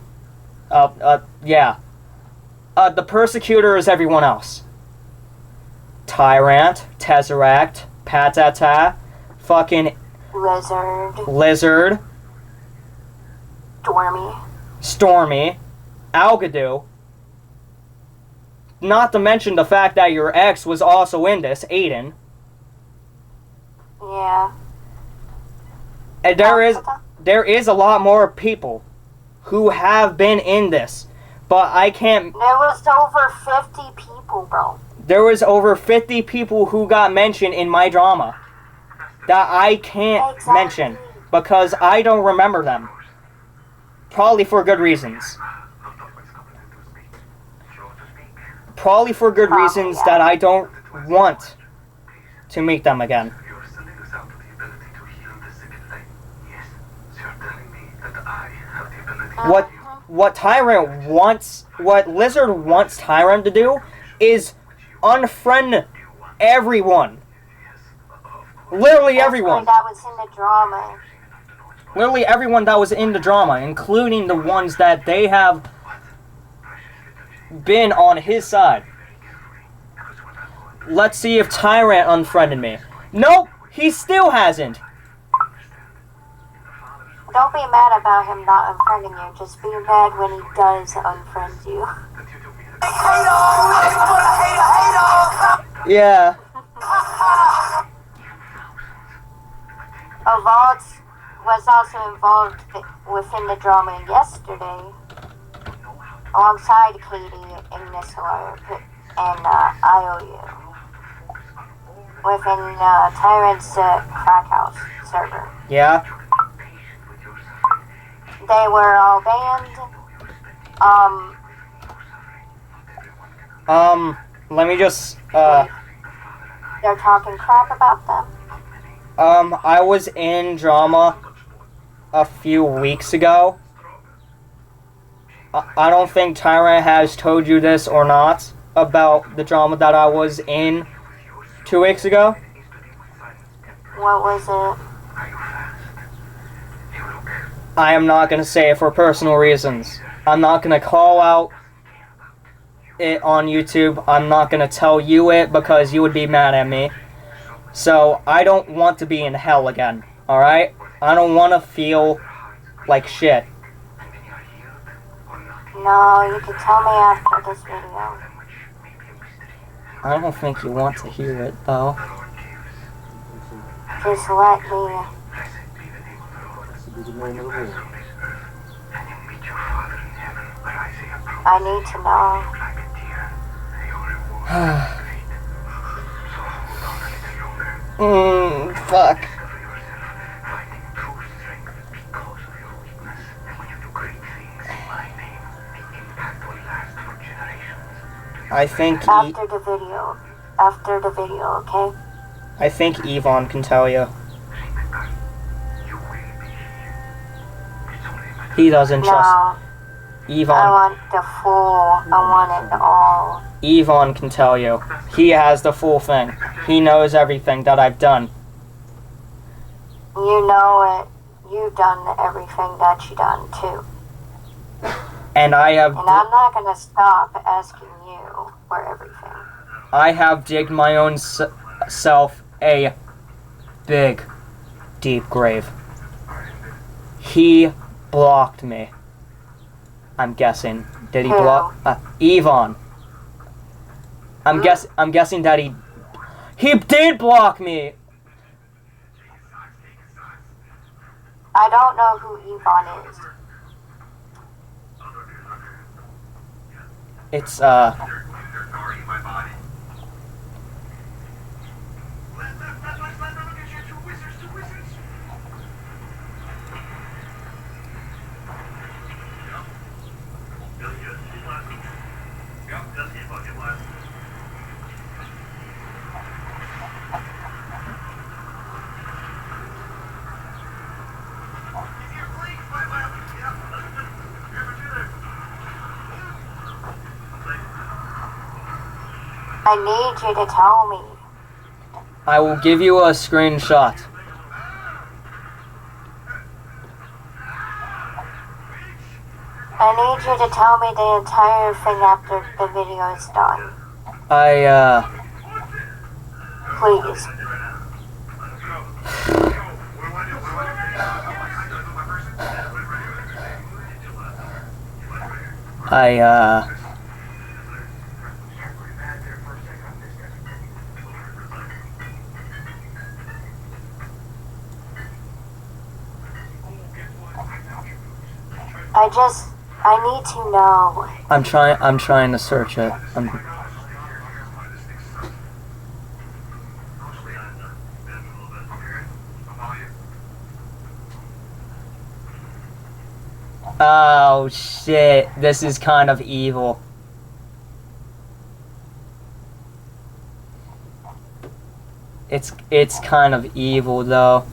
Yeah. The persecutor is everyone else. Tyrant, Tesseract, Patata, fucking Lizard, Stormy, Algadoo. Not to mention the fact that your ex was also in this, Aiden. Yeah. And there is a lot more people who have been in this, but I can't. There was over 50 people, bro. There was over 50 people who got mentioned in my drama that I can't mention because I don't remember them. Probably for good reasons. Probably for good reasons that I don't want to meet them again. What Tyrant wants, what Lizard wants Tyrant to do is unfriend everyone. Literally everyone. That was in the drama. Literally everyone that was in the drama, including the ones that they have been on his side. Let's see if Tyrant unfriended me. Nope, he still hasn't. Don't be mad about him not unfriending you. Just be mad when he does unfriend you. Yeah. Avald was also involved within the drama yesterday, alongside Katie, Ignisaur, and IOU, within Tyrant's crack house server. Yeah. They were all banned. Let me just, They're talking crap about them. I was in drama a few weeks ago. I don't think Tyrant has told you this or not about the drama that I was in 2 weeks ago. What was it? I am not going to say it for personal reasons. I'm not going to call out it on YouTube. I'm not going to tell you it because you would be mad at me. So, I don't want to be in hell again, alright? I don't want to feel like shit. No, you can tell me after this video. I don't think you want to hear it, though. Just let me. I need to know. Fuck. I think After the video, okay? I think Yvonne can tell you. He doesn't trust. No, Yvonne. I want it all. Yvonne can tell you. He has the full thing. He knows everything that I've done. You know it. You've done everything that you done too. And I have. And I'm not gonna stop asking you for everything. I have digged my own self a big, deep grave. He blocked me. I'm guessing. Did he block? Yvonne. I'm guessing that he did block me. I don't know who Yvonne is. It's I need you to tell me. I will give you a screenshot. I need you to tell me the entire thing after the video is done. Please. I need to know. I'm trying to search it. Oh shit, this is kind of evil. It's kind of evil though.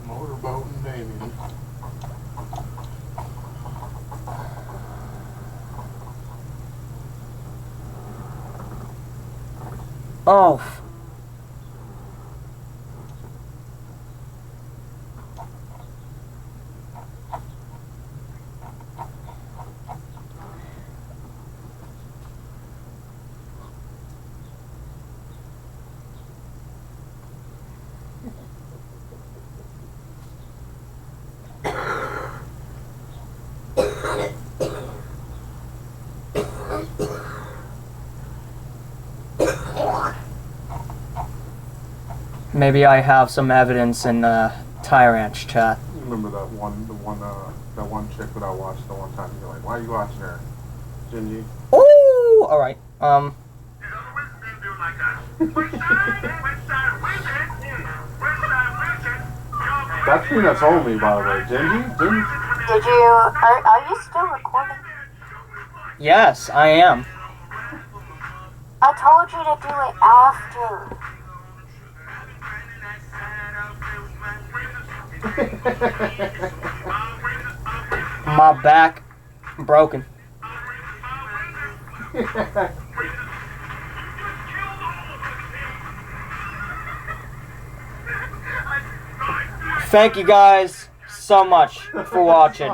Motorboat and Damien. Oh. Maybe I have some evidence in Trai Ranch chat. You remember that one chick that I watched the one time? You're like, why are you watching her? Gingy. Ooh, all right. That's me that told me, by the way. Gingy? Did you... Are you still recording? Yes, I am. I told you to do it after. My back broken. Thank you guys so much for watching,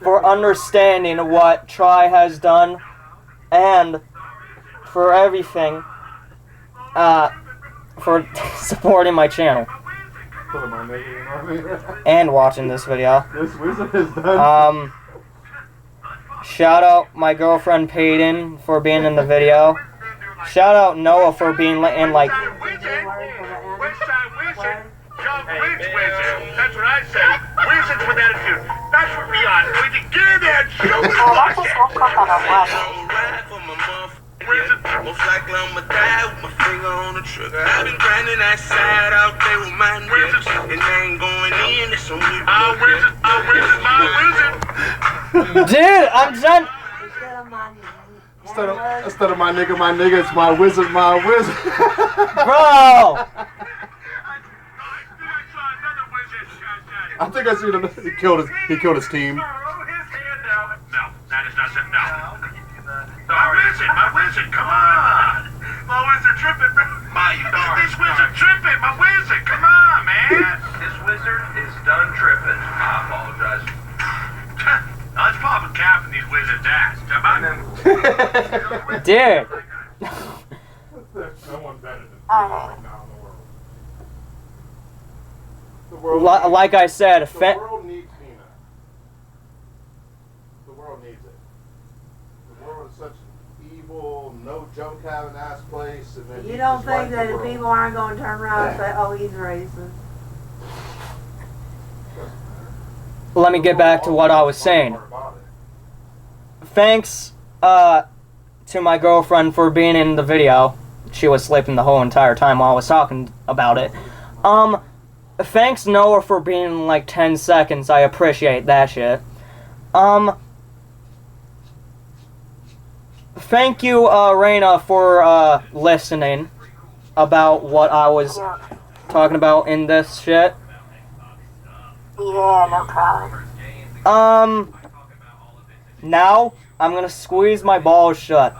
for understanding what Trai has done, and for everything, for supporting my channel and watching this video. This wizard is done. Shout out my girlfriend Peyton for being in the video. Shout out Noah for being in like. That's what I say. Wizards with attitude. That's what we are. We can get that show. That just woke up at 11. Wizard. Most likely I'ma die with my finger on the trigger. I've been grinding that side out there with my wizards. And they ain't going in. It's only my wizard. My wizard. Dude, I'm done. Instead of my nigga, it's my wizard, Bro. I think I seen him. He killed his team. No, that is not it. No. My wizard, come on. My wizard tripping, bro. This wizard tripping, my wizard, come on, man. This wizard is done tripping. I apologize. Let's pop a cap in these wizards' ass. Come on. Dude. No one better than Alright. Like I said, the world needs Nina. The world needs it. The world is such an evil, no joke having ass place. And then You don't think that the people aren't going to turn around and say, oh, he's racist? Let me get back to what I was saying. Thanks to my girlfriend for being in the video. she was sleeping the whole entire time while I was talking about it. Thanks Noah for being like 10 seconds. I appreciate that shit. Thank you, Raina, for listening about what I was talking about in this shit. Yeah, no problem. Now I'm gonna squeeze my balls shut.